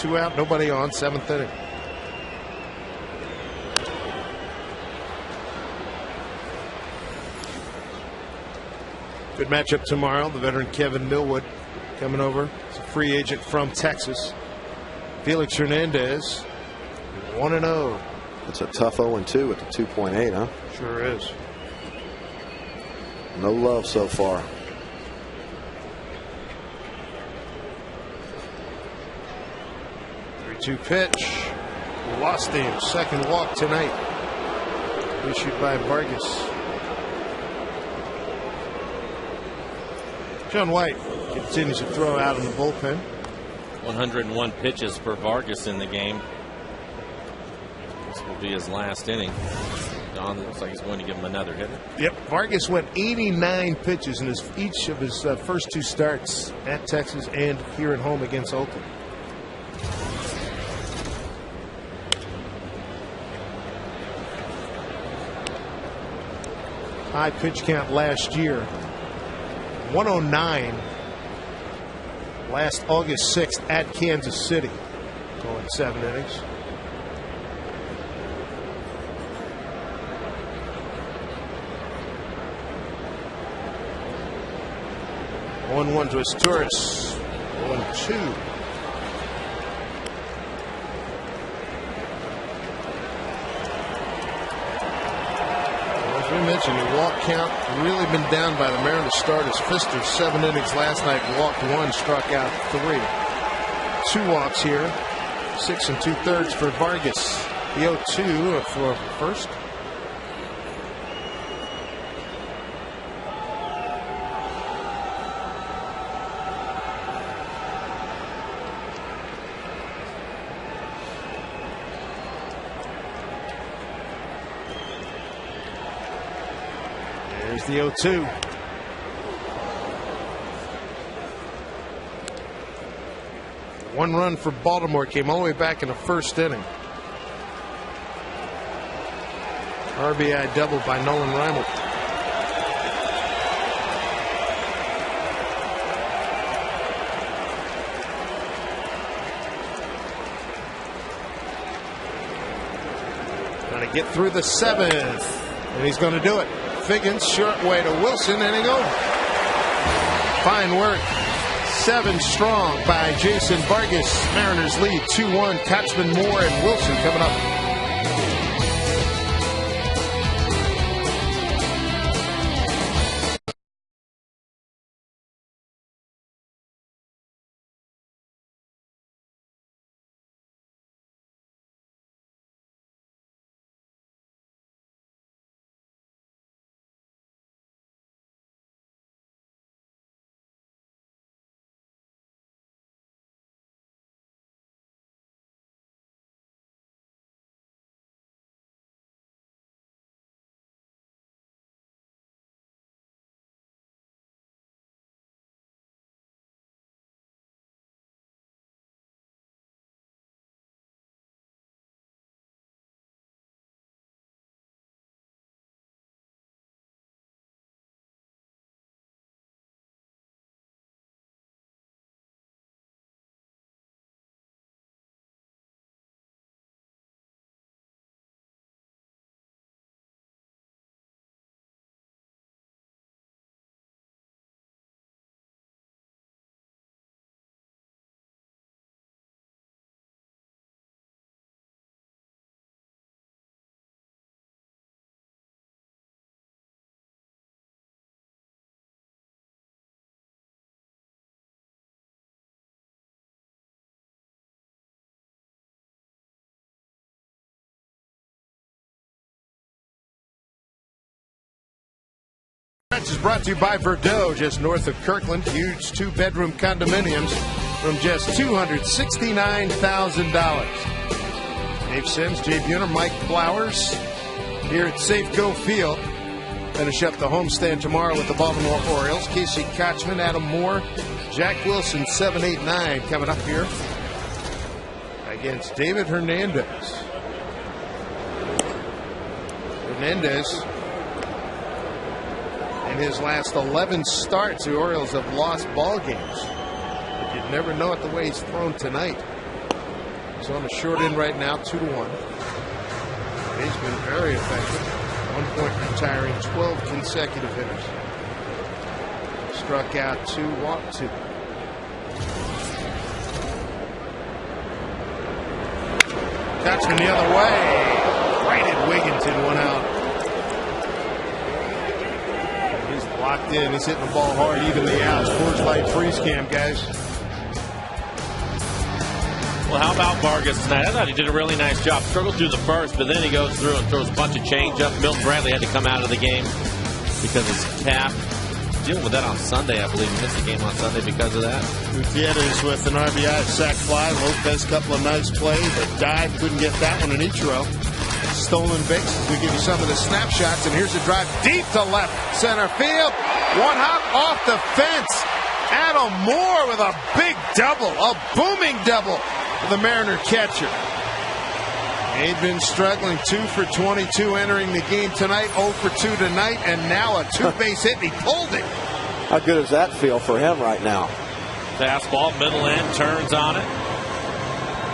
2 out, nobody on. 7th inning. Good matchup tomorrow. The veteran Kevin Millwood coming over. He's a free agent from Texas. Felix Hernandez, 1-0. It's a tough 0-2 at the 2.8, huh? Sure is. No love so far. 3-2 pitch. Lost him. Second walk tonight. Issued by Vargas. John White continues to throw out in the bullpen. 101 pitches for Vargas in the game. This will be his last inning. Don looks like he's going to give him another hitter. Yep, Vargas went 89 pitches in each of his first 2 starts at Texas and here at home against Oakland. High pitch count last year. 109 last August 6th at Kansas City. Going 7 innings. One to Asturias. 1-2. As we mentioned, the walk count really been down by the Mariners starters. Pfister 7 innings last night, walked 1, struck out 3. 2 walks here. 6 2/3 for Vargas. The 0-2 for first. There's the 0-2. One run for Baltimore came all the way back in the first inning. RBI double by Nolan Reimold. Trying to get through the 7th, and he's going to do it. Figgins, short way to Wilson, inning over. Fine work. 7 strong by Jason Vargas. Mariners lead 2-1. Kotchman, Moore, and Wilson coming up. Match is brought to you by Verdot, just north of Kirkland. Huge 2-bedroom condominiums from just $269,000. Dave Sims, Jay Buhner, Mike Flowers here at Safeco Field. Finish up the homestand tomorrow with the Baltimore Orioles. Casey Kochman, Adam Moore, Jack Wilson, 7, 8, 9 coming up here against David Hernandez. Hernandez, in his last 11 starts, the Orioles have lost ball games. But you'd never know it the way he's thrown tonight. He's on the short end right now, 2-1. He's been very effective. 1 point retiring 12 consecutive hitters. Struck out 2, walked 2. Kochman the other way. Right at Wigginton, 1 out. He's locked in. He's hitting the ball hard, even the outs. Coors Light freeze cam, guys. Well, how about Vargas tonight? I thought he did a really nice job. Struggled through the first, but then he goes through and throws a bunch of changeup. Milton Bradley had to come out of the game because of his calf. Dealing with that on Sunday, I believe. He missed the game on Sunday because of that. Gutierrez with an RBI, sac fly. Lopez, couple of nice plays. A dive, couldn't get that one. And Ichiro, stolen bases. We give you some of the snapshots. And here's a drive deep to left center field. 1 hop off the fence. Adam Moore with a big double, a booming double for the Mariner catcher. He'd been struggling, 2 for 22 entering the game tonight, 0 for 2 tonight, and now a 2-base hit, and he pulled it. How good does that feel for him right now? Fastball, middle end, turns on it.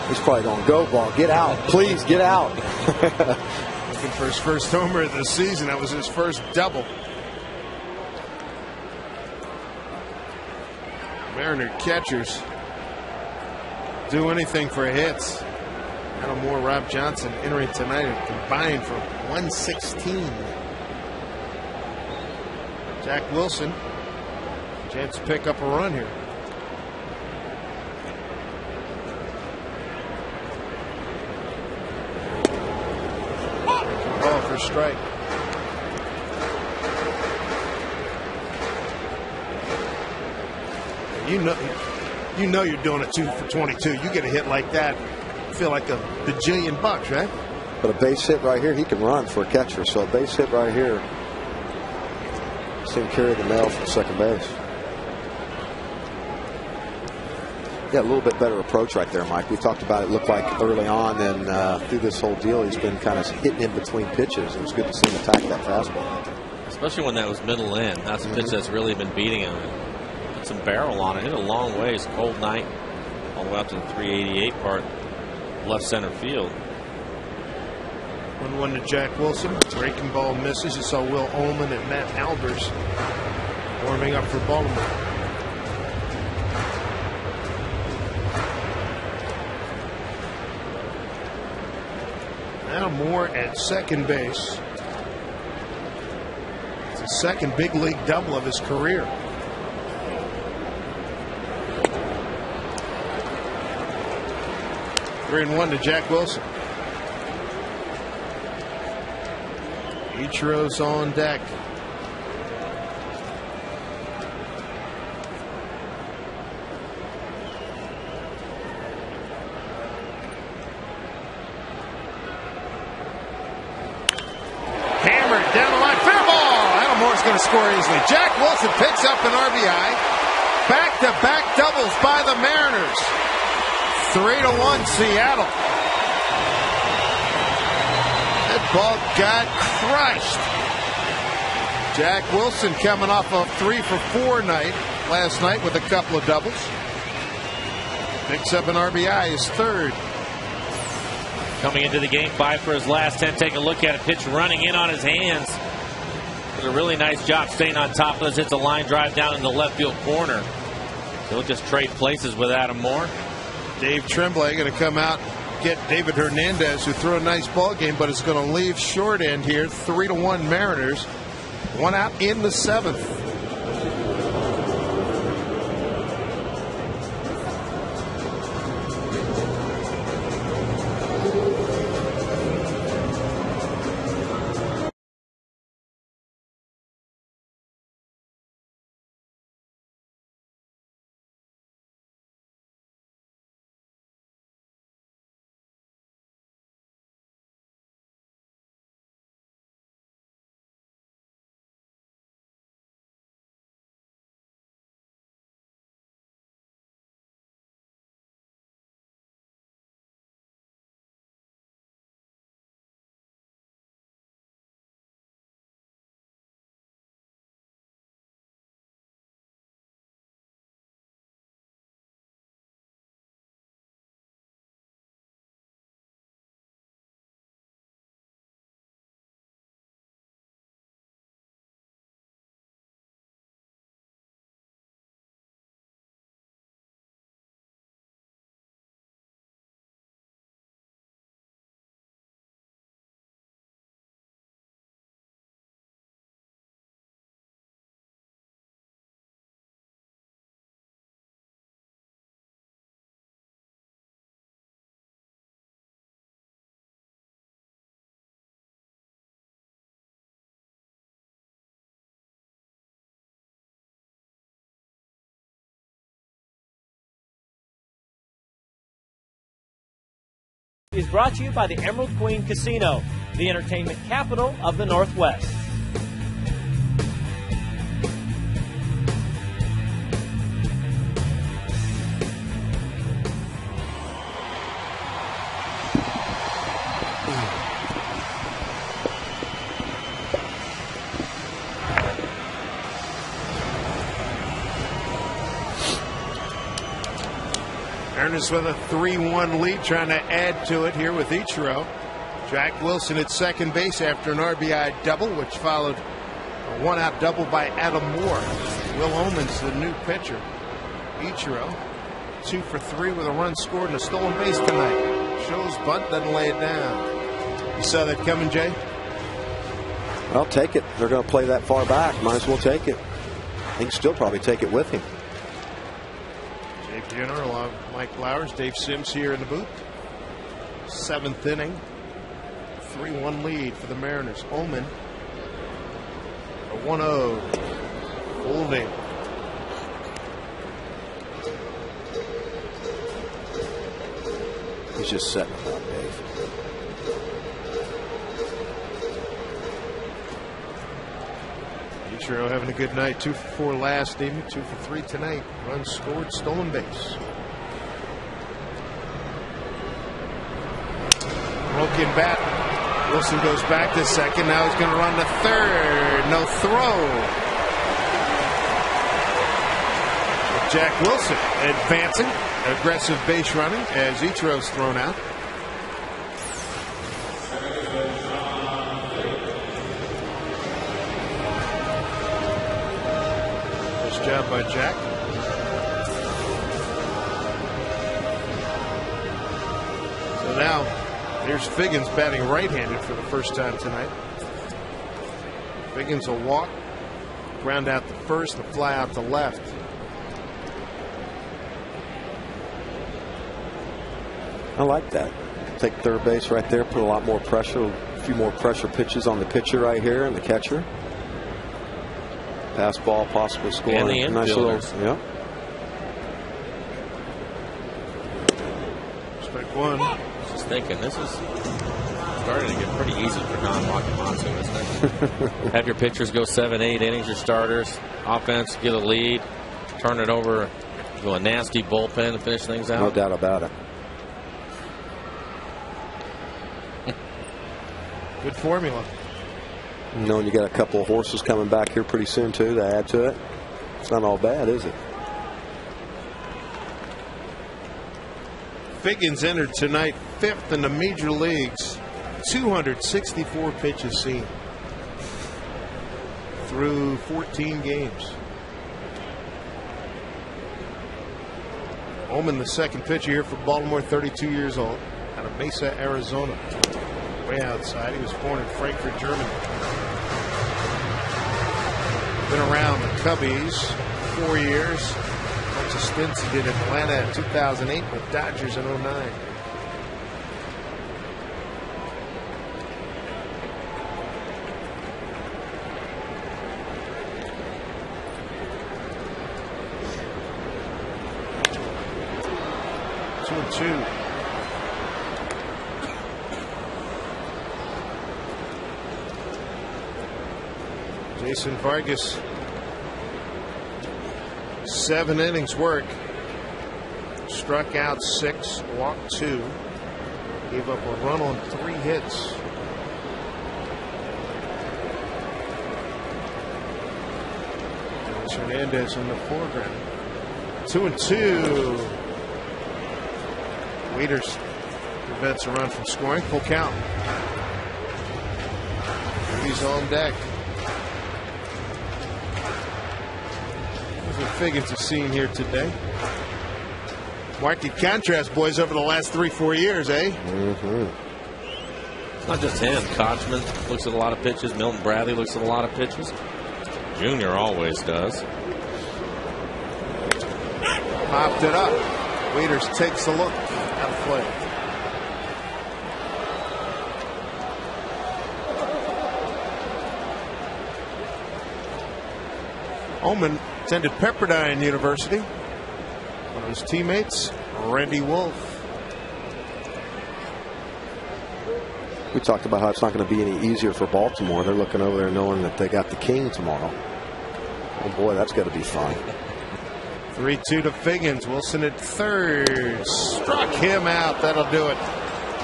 He's probably going, go ball, get out, please get out. Looking for his first homer of the season. That was his first double. Mariner catchers do anything for hits. Adam Moore, Rob Johnson entering tonight and combined for 116. Jack Wilson, chance to pick up a run here. Ball for strike. You know you're doing a 2 for 22. You get a hit like that, feel like a bajillion bucks, right? But a base hit right here, he can run for a catcher. So a base hit right here, see him carry the mail from second base. Yeah, a little bit better approach right there, Mike. We talked about it. Looked like early on, and through this whole deal, he's been kind of hitting in between pitches. It was good to see him attack that fastball. Especially when that was middle end. That's a pitch that's really been beating him. Put some barrel on it. Hit a long ways. Cold night. All the way out to the 388 part. Left center field. 1-1 to Jack Wilson. Breaking ball misses. You saw Will Ullman and Matt Albers warming up for Baltimore. Now Moore at second base. It's the second big league double of his career. Three and 1 to Jack Wilson. Ichiro's on deck. Hammered down the line. Fair ball. Adam Moore's going to score easily. Jack Wilson picks up an RBI. Back-to-back doubles by the Mariners. 3-1 Seattle. That ball got crushed. Jack Wilson coming off a 3 for 4 night last night with a couple of doubles. Picks up an RBI, his third. Coming into the game, 5 for his last 10. Take a look at it. Pitch running in on his hands. Did a really nice job staying on top of this. Hits a line drive down in the left field corner. He'll just trade places with Adam Moore. Dave Tremblay going to come out, get David Hernandez, who threw a nice ball game, but is going to leave short end here. 3-1 Mariners. 1 out in the 7th. Is brought to you by the Emerald Queen Casino, the entertainment capital of the Northwest. Mariners with a 3-1 lead, trying to add to it here with Ichiro. Jack Wilson at second base after an RBI double, which followed a one-out double by Adam Moore. Will Oman's the new pitcher. Ichiro, 2 for 3 with a run scored and a stolen base tonight. Shows bunt, doesn't lay it down. You saw that coming, Jay? I'll take it. They're going to play that far back. Might as well take it. He can still probably take it with him. Jay Buhner along with Mike Blowers, Dave Sims here in the booth. 7th inning. 3-1 lead for the Mariners. Oman, a 1-0. Holding. He's just setting it up, Dave. Ichiro having a good night. 2 for 4 last evening, 2 for 3 tonight. Runs scored, stolen base. Broken bat. Wilson goes back to second. Now he's going to run to third. No throw. Jack Wilson advancing. Aggressive base running as Ichiro's thrown out. Nice job by Jack. So now here's Figgins batting right-handed for the first time tonight. Figgins will walk, ground out to first, and fly out to left. I like that. Take third base right there, put a lot more pressure, a few more pressure pitches on the pitcher right here and the catcher. Pass ball, possible score. And the nice little, yeah. Strike one. Just thinking, this is starting to get pretty easy for Don Wakamatsu, isn't it? Have your pitchers go 7-8 innings, your starters, offense, get a lead, turn it over to a nasty bullpen to finish things out. No doubt about it. Good formula. Knowing you got a couple of horses coming back here pretty soon too to add to it. It's not all bad, is it? Figgins entered tonight 5th in the major leagues. 264 pitches seen through 14 games. Oman, the second pitcher here for Baltimore, 32 years old, out of Mesa, Arizona. Way outside. He was born in Frankfurt, Germany. Been around the Cubbies 4 years. Bunch of stints he did in Atlanta in 2008 with Dodgers in 2009. Two. Jason Vargas, 7 innings work. Struck out 6, walked 2, gave up a run on 3 hits. Dennis Hernandez in the foreground. 2-2. Waiters prevents a run from scoring. Full count. He's on deck. Here's what Figgins has seen here today. Market contrast, boys, over the last 3-4 years, eh? Mm-hmm. It's not just him. Kochman looks at a lot of pitches. Milton Bradley looks at a lot of pitches. Junior always does. Popped it up. Waiters takes a look. Out of play. Oman attended Pepperdine University. One of his teammates, Randy Wolf. We talked about how it's not going to be any easier for Baltimore. They're looking over there knowing that they got the King tomorrow. Oh boy, that's got to be fun. 3-2 to Figgins. Wilson at third. Struck him out. That'll do it.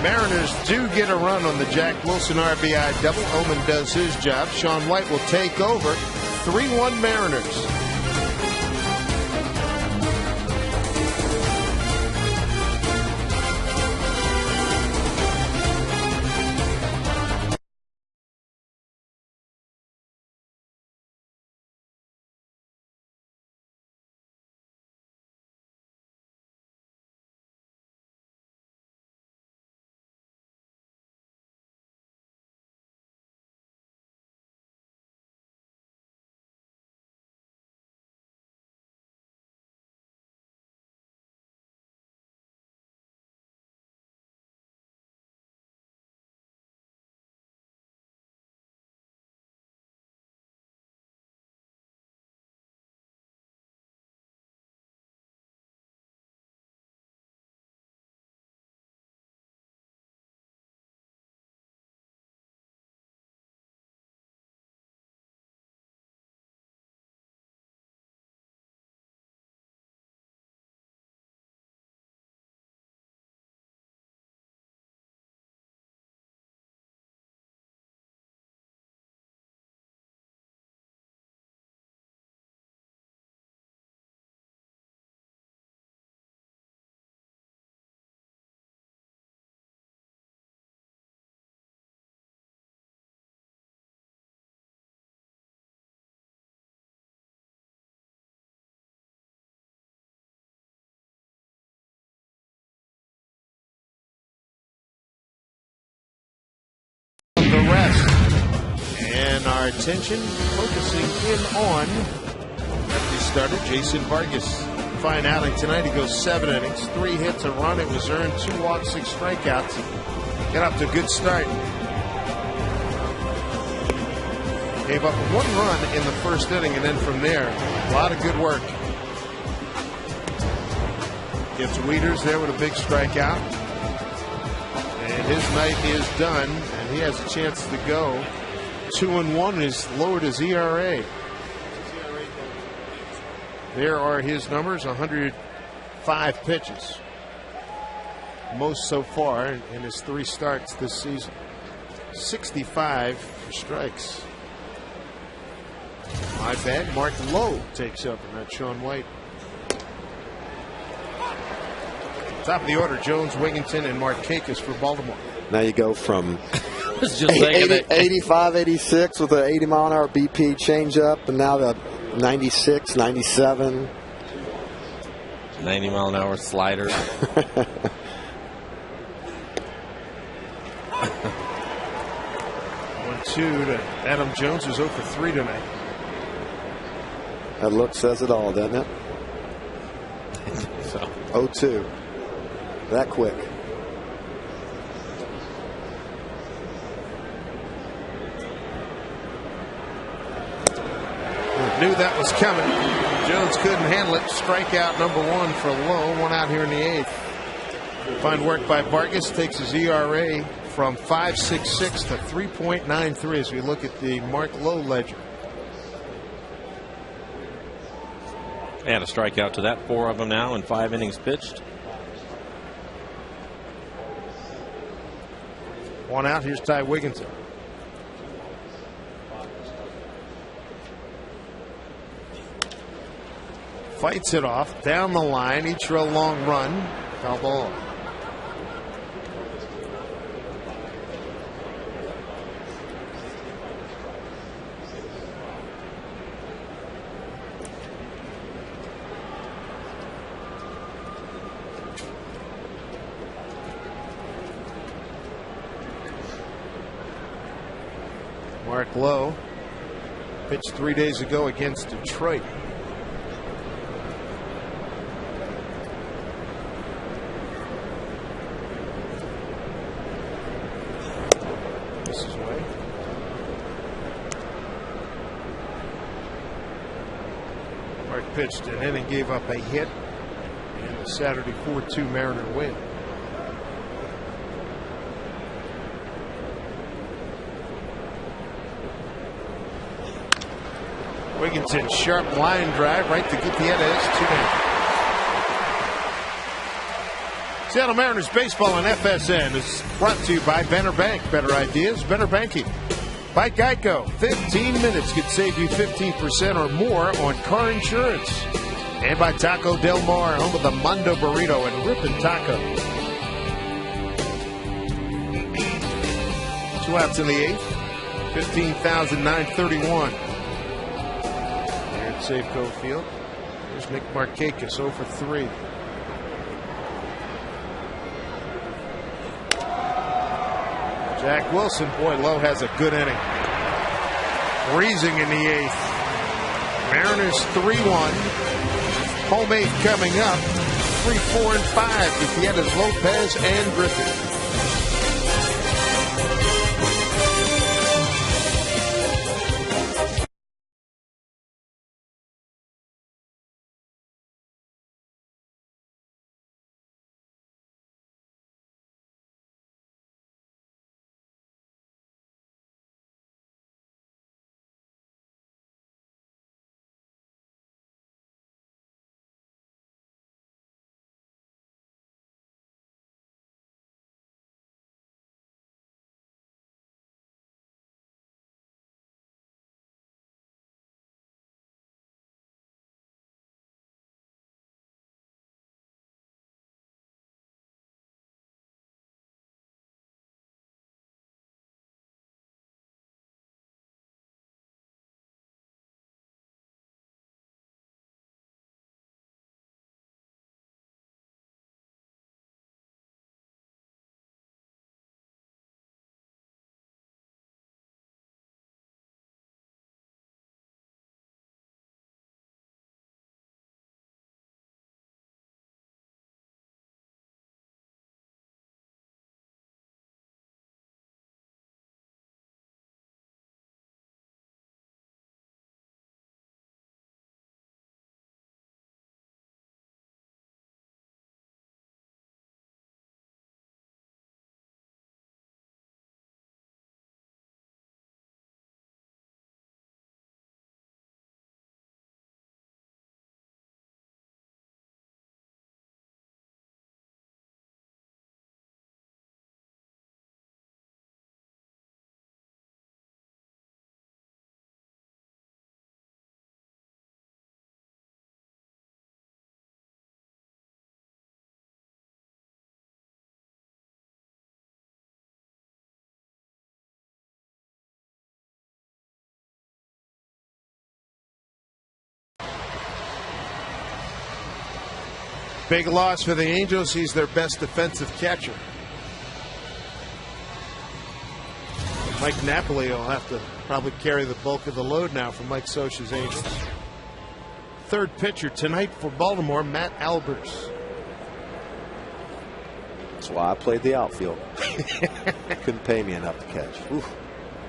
Mariners do get a run on the Jack Wilson RBI double. Oman does his job. Sean White will take over. 3-1 Mariners. The rest and our attention focusing in on lefty starter Jason Vargas. Fine outing tonight. He goes 7 innings, 3 hits, a run. It was earned, 2 walks, 6 strikeouts. Got off to a good start. Gave up 1 run in the first inning, and then from there, a lot of good work. Gets Wieters there with a big strikeout. And his night is done, and he has a chance to go 2-1 and has lowered his ERA. There are his numbers, 105 pitches. Most so far in his 3 starts this season. 65 for strikes. My bad. Mark Lowe takes up, and that's Sean White. Top of the order, Jones, Wigginton, and Markakis for Baltimore. Now you go from Just thinking that 85, 86 with an 80-mile-an-hour BP changeup, and now the 96, 97. 90-mile-an-hour slider. 1-2 to Adam Jones, who's 0 for 3 tonight. That look says it all, doesn't it? So 0-2. That quick. Knew that was coming. Jones couldn't handle it. Strikeout number 1 for Lowe. 1 out here in the 8th. Fine work by Vargas. Takes his ERA from 5.66 to 3.93 as we look at the Mark Lowe ledger. add a strikeout to that. 4 of them now in 5 innings pitched. 1 out. Here's Ty Wigginton. Fights it off down the line. Ichiro long run. Foul ball. Mark Lowe pitched 3 days ago against Detroit. This is way. Mark pitched an inning, gave up a hit in the Saturday 4-2 Mariner win. Wigginton, sharp line drive right to Gutierrez. 2-down. Seattle Mariners baseball on FSN is brought to you by Benner Bank. Better ideas, better banking. By Geico, 15 minutes could save you 15% or more on car insurance. And by Taco Del Mar, home of the Mondo Burrito and Rippin' Taco. 2 outs in the 8th. 15,931. Here at Safeco Field. There's Nick Markakis, 0 for 3. Jack Wilson, boy, Lowe has a good inning. Freezing in the 8th. Mariners 3-1. Home 8th coming up. 3, 4, and 5. Gutierrez, Lopez, and Griffin. Big loss for the Angels. He's their best defensive catcher. Mike Napoli will have to probably carry the bulk of the load now for Mike Scioscia's Angels. Third pitcher tonight for Baltimore, Matt Albers. That's why I played the outfield. Couldn't pay me enough to catch. Oof.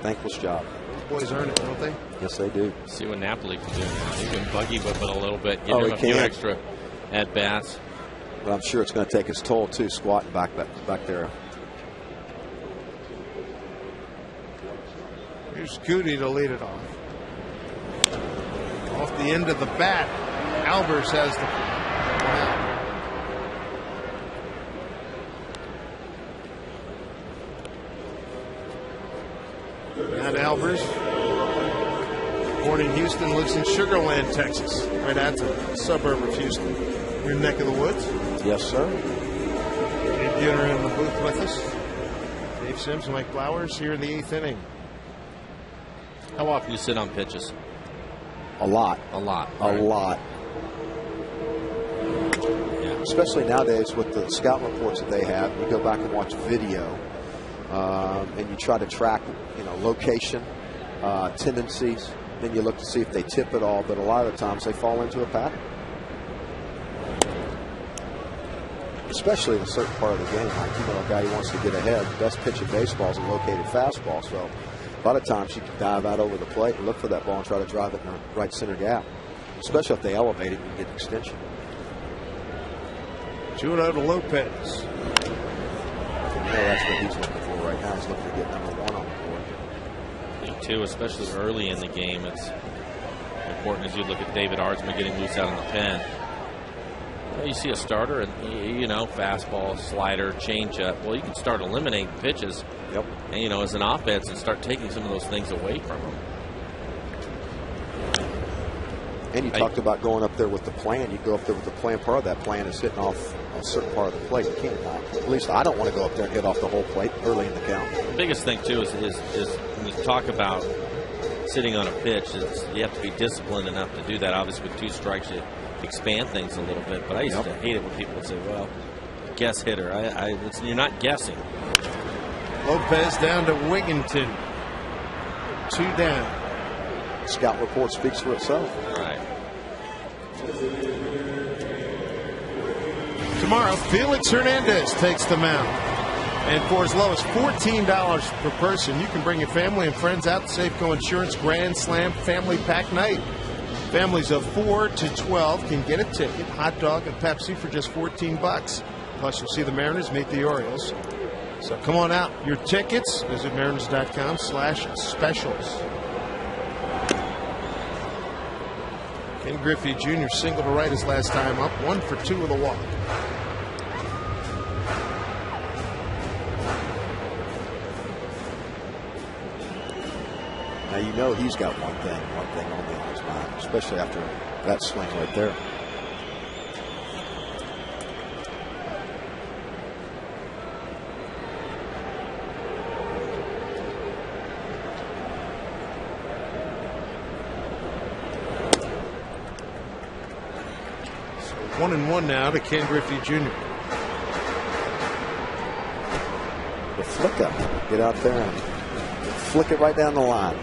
Thankless job. Those boys earn it, don't they? Yes, they do. See what Napoli can do now. He can buggy whip it a little bit, give him a few extra at bats. But I'm sure it's going to take its toll too, squatting back there. Here's Goody to lead it off. Off the end of the bat, Albers has the and Albers, born in Houston, lives in Sugarland, Texas. Right, that's a suburb of Houston. Your neck of the woods. Yes, sir. Dave Buhner in the booth with us. Dave Sims, Mike Blowers here in the 8th inning. How often do you sit on pitches? A lot. A lot. A lot. Yeah. Especially nowadays with the scout reports that they have. You go back and watch video, and you try to track, location, tendencies. Then you look to see if they tip it all. But a lot of the times they fall into a pattern. Especially in a certain part of the game, like a guy who wants to get ahead. The best pitch in baseball is a located fastball. So a lot of times you can dive out over the plate and look for that ball and try to drive it in the right center gap. Especially if they elevate it and you get extension. 2-0 to Lopez. That's what he's looking for right now. He's looking to get number 1 on the board. Me too, especially early in the game. It's important as you look at David Ardsman getting loose out in the pen. You see a starter, and fastball, slider, changeup. Well, you can start eliminating pitches. Yep. And as an offense, and start taking some of those things away from them. And you talked about going up there with the plan. You go up there with the plan. Part of that plan is hitting off a certain part of the plate. You can't. At least I don't want to go up there and hit off the whole plate early in the count. The biggest thing too is when you talk about sitting on a pitch, you have to be disciplined enough to do that. Obviously, with 2 strikes, you expand things a little bit. But I used to hate it when people would say, "Well, guess hitter." You're not guessing. Lopez down to Wigginton. 2 down. Scout report speaks for itself. Right. Tomorrow, Felix Hernandez takes the mound. And for as low as $14 per person, you can bring your family and friends out to Safeco Insurance Grand Slam Family Pack Night. Families of 4 to 12 can get a ticket, hot dog, and Pepsi for just $14. Plus, you'll see the Mariners meet the Orioles. So come on out. Your tickets, visit mariners.com/specials. Ken Griffey Jr. single to right his last time up, 1 for 2 with a walk. Now he's got one thing only on his mind, especially after that swing right there. So 1-1 now to Ken Griffey Jr. The flick up, get out there and flick it right down the line.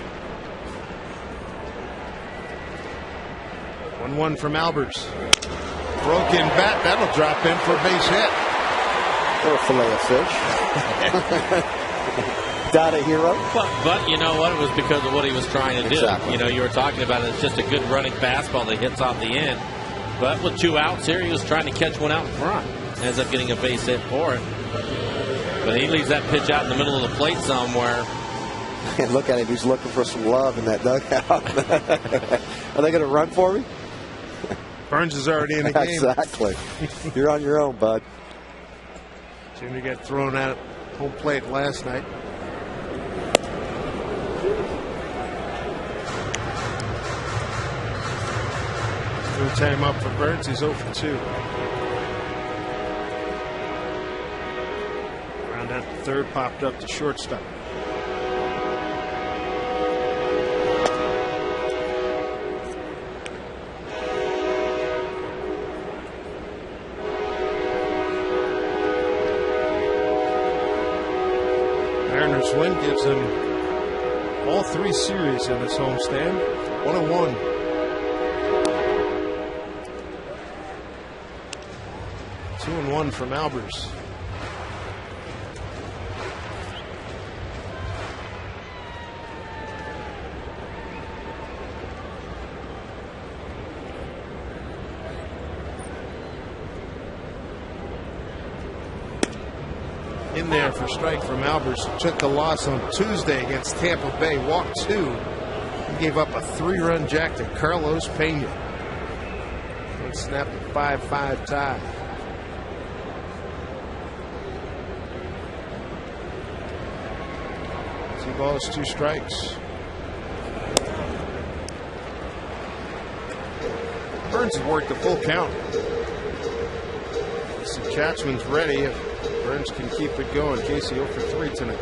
1-1 from Albers. Broken bat. That'll drop in for a base hit. Or a fillet of fish. Data hero. But you know what? It was because of what he was trying to do. Exactly. You were talking about it. It's just a good running fastball that hits off the end. But with 2 outs here, he was trying to catch one out in front. Ends up getting a base hit for it. But he leaves that pitch out in the middle of the plate somewhere. And look at him. He's looking for some love in that dugout. Are they going to run for me? Burns is already in the game. Exactly. You're on your own, bud. Junior got thrown out at home plate last night. Third time up for Burns. He's 0 for 2. Round out the third, popped up to shortstop. Mariners win gives them all 3 series in this homestand. 1-1. Two and 1 from Albers. In there for strike from Albers, who took the loss on Tuesday against Tampa Bay. Walked 2. He gave up a 3-run jack to Carlos Pena. And snapped a 5-5 tie. 2 balls, 2 strikes. Burns has worked the full count. Chachman's ready if Burns can keep it going. Casey 0 for 3 tonight.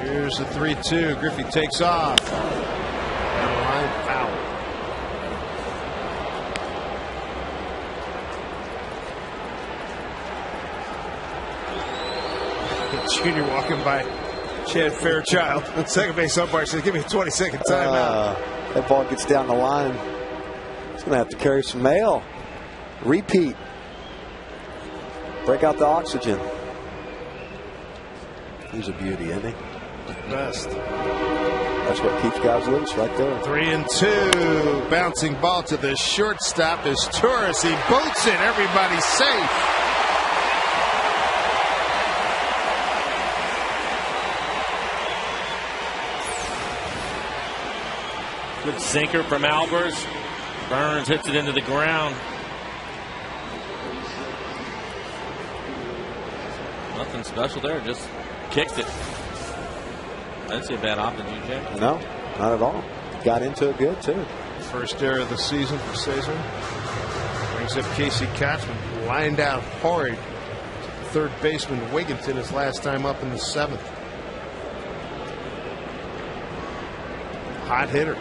Here's the 3-2. Griffey takes off. Down the line, foul. Junior walking by Chad Fairchild. The second base umpire says, "Give me a 20-second timeout." That ball gets down the line. He's going to have to carry some mail. Repeat. Break out the oxygen. He's a beauty, isn't he? Best. That's what keeps guys loose right there. 3-2. Bouncing ball to the shortstop is Torres. He boats it. Everybody's safe. Good sinker from Albers. Burns hits it into the ground. Nothing special there, just kicks it. I didn't see a bad op, did you, Jay? No, not at all. Got into it good, too. First error of the season for Cesar. Brings up Casey Kotchman. Lined out hard. Third baseman Wigginton his last time up in the 7th. Hot hitter.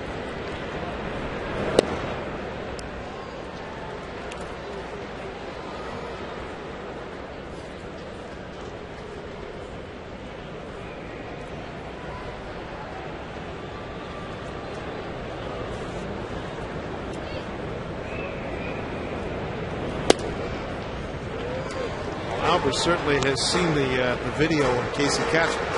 Albert certainly has seen the video on Casey Kotchman.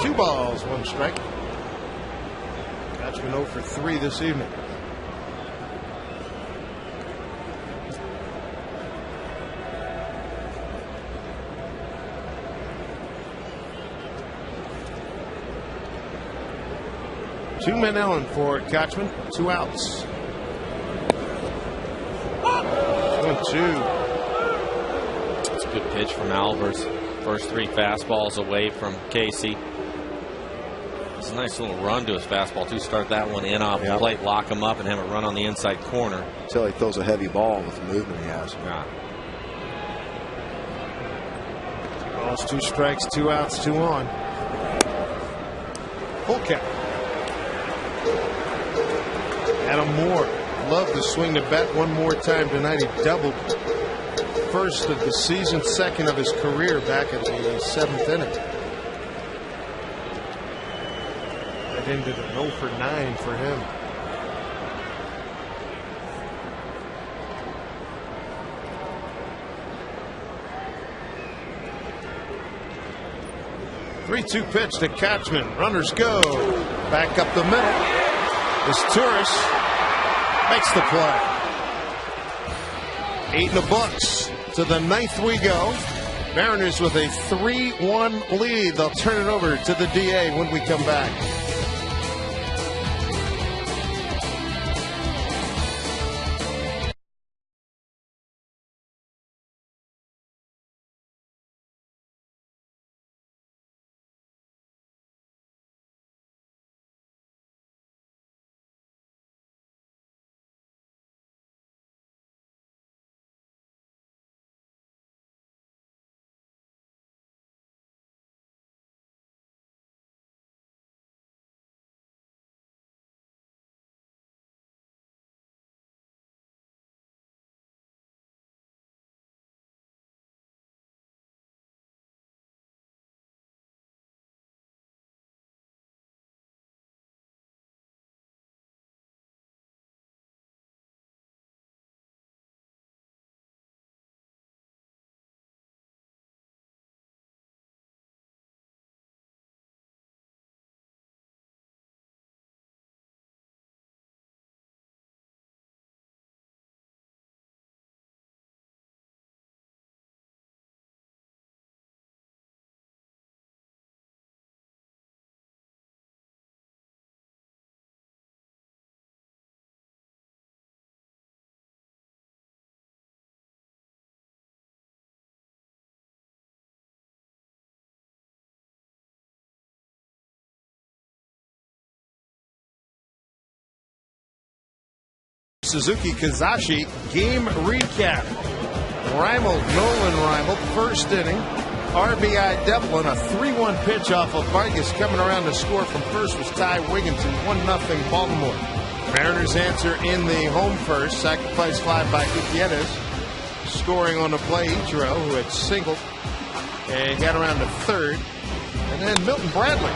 Two balls, one strike. Kotchman 0 for 3 this evening. Two men on for Kotchman. 2 outs. 1-2. It's a good pitch from Albers. First 3 fastballs away from Casey. It's a nice little run to his fastball, too. Start that one in off the plate, lock him up, and have it run on the inside corner. Until he throws a heavy ball with the movement he has. Yeah. 2 balls, 2 strikes, 2 outs, 2 on. Full count. Adam Moore loved to swing the bat one more time tonight. He doubled. First of the season, second of his career back at the 7th inning. That ended an 0 for 9 for him. Three-two pitch to Kotchman. Runners go. Back up the middle. As Torres makes the play. 8 in the books. To the 9th we go. Mariners with a 3-1 lead. They'll turn it over to the DA when we come back. Suzuki Kazashi game recap. Nolan Reimel, first inning. RBI Devlin, a 3-1 pitch off of Vargas. Coming around to score from first was Ty Wigginton, 1-0 Baltimore. Mariners answer in the home first. Sacrifice fly by Gutierrez. Scoring on the play, Ichiro, who had singled and got around to third. And then Milton Bradley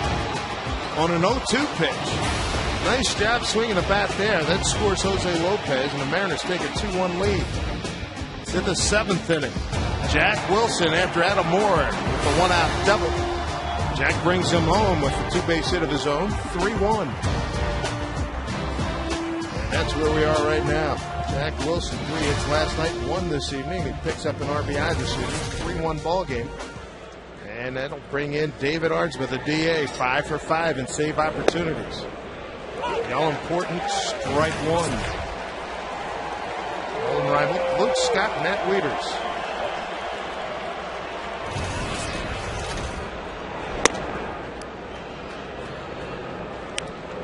on an 0-2 pitch. Nice job swinging the bat there. That scores Jose Lopez, and the Mariners take a 2-1 lead. It's in the 7th inning. Jack Wilson after Adam Moore with a 1-out double. Jack brings him home with a 2-base hit of his own, 3-1. And that's where we are right now. Jack Wilson, 3 hits last night, 1 this evening. He picks up an RBI this evening, 3-1 ball game. And that'll bring in David Ardsma, the DA, 5 for 5 in save opportunities. The all-important strike 1. All-in rival, Luke Scott, Matt Wieters.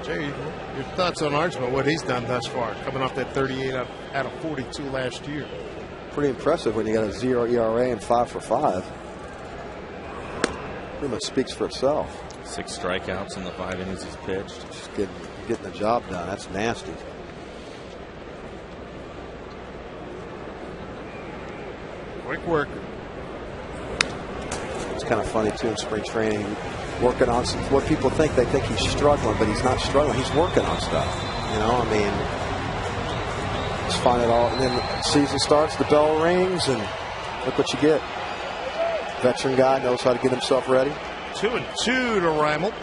Jay, your thoughts on Ardsma, what he's done thus far, coming off that 38 out of 42 last year. Pretty impressive when you got a 0 ERA and 5 for 5. Pretty much speaks for itself. 6 strikeouts in the 5 innings he's pitched. Just getting the job done. That's nasty. Quick worker. It's kind of funny too in spring training, working on some, what people think. They think he's struggling, but he's not struggling. He's working on stuff. You know, I mean, just find it all. And then the season starts, the bell rings, and look what you get. Veteran guy, knows how to get himself ready. 2-2 to Reimel.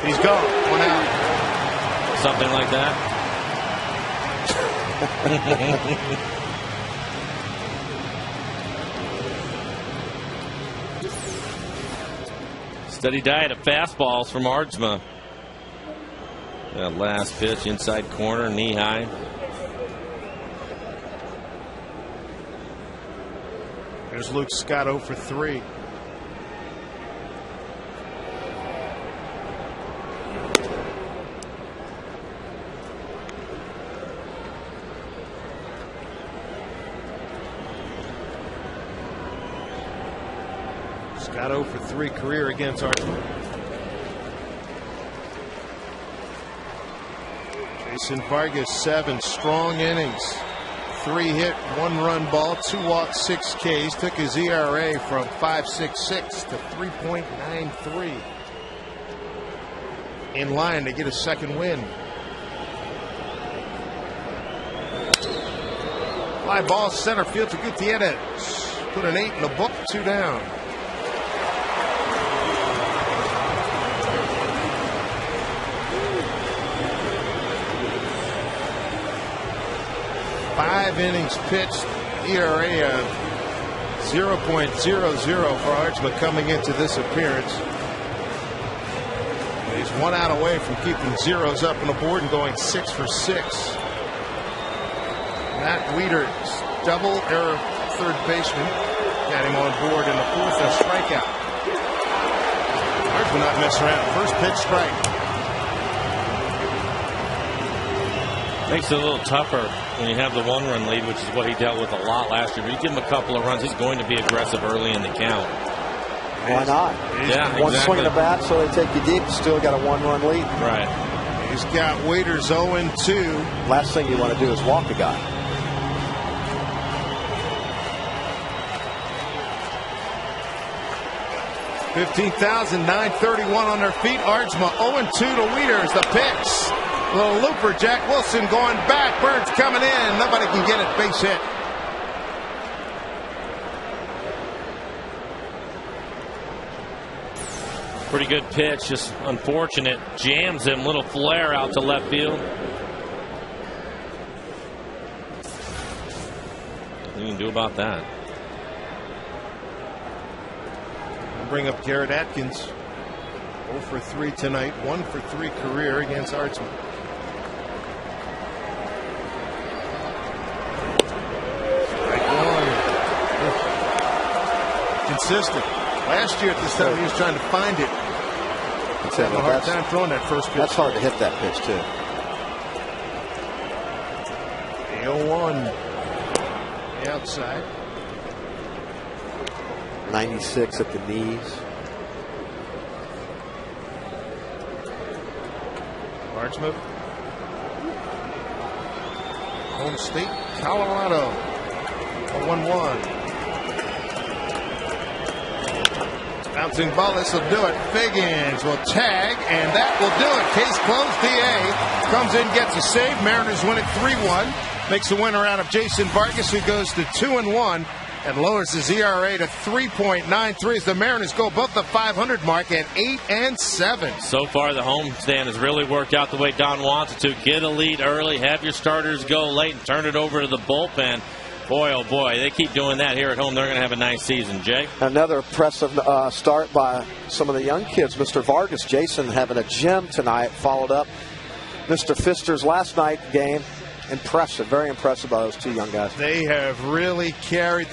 He's gone. 1 out. Something like that. Steady diet of fastballs from Ardsma. That last pitch, inside corner, knee high. There's Luke Scott 0 for 3. Scott 0 for 3 career against Ardsma. Jason Vargas, 7 strong innings. 3 hit, 1 run ball, 2 walks, 6 Ks. Took his ERA from 5.66 to 3.93. In line to get a second win. Fly ball center field to Gutierrez. Put an 8 in the book, 2 down. Five innings pitched, ERA 0.00 for Ardsma coming into this appearance. He's 1 out away from keeping zeros up on the board and going 6 for 6. Matt Wieters, double error third baseman, got him on board in the 4th and strikeout. Ardsma not mess around. First pitch strike. Makes it a little tougher when you have the 1-run lead, which is what he dealt with a lot last year. But you give him a couple of runs, he's going to be aggressive early in the count. Why not? Yeah, one exactly. swing of the bat, so they take you deep. Still got a 1-run lead. Right. He's got Wieters 0-2. Last thing you want to do is walk a guy. $15,931 on their feet. Ardsma 0-2 to Wieters. The pitch. Little looper. Jack Wilson going back. Burns coming in. Nobody can get it. Base hit. Pretty good pitch. Just unfortunate. Jams him. Little flare out to left field. Nothing you can do about that. Bring up Garrett Atkins. 0 for 3 tonight. 1 for 3 career against Ardsma. Strike 1. Consistent. Last year at this time he was trying to find it. He's having a hard time throwing that first pitch. That's hard to hit that pitch too. 0-1. The outside. 96 at the knees. Ardsma. Home state, Colorado. A 1-1. Bouncing ball, this will do it. Figgins will tag, and that will do it. Case closed. DA comes in, gets a save. Mariners win it 3-1. Makes the winner out of Jason Vargas, who goes to 2-1 and lowers his ERA to 3.93 as the Mariners go above the 500 mark at 8-7. So far, the homestand has really worked out the way Don wants it to. Get a lead early, have your starters go late, and turn it over to the bullpen. Boy, oh boy, they keep doing that here at home. They're going to have a nice season. Jay? Another impressive start by some of the young kids. Mr. Vargas, Jason having a gem tonight, followed up Mr. Pfister's last night game. Impressive, very impressive by those two young guys. They have really carried the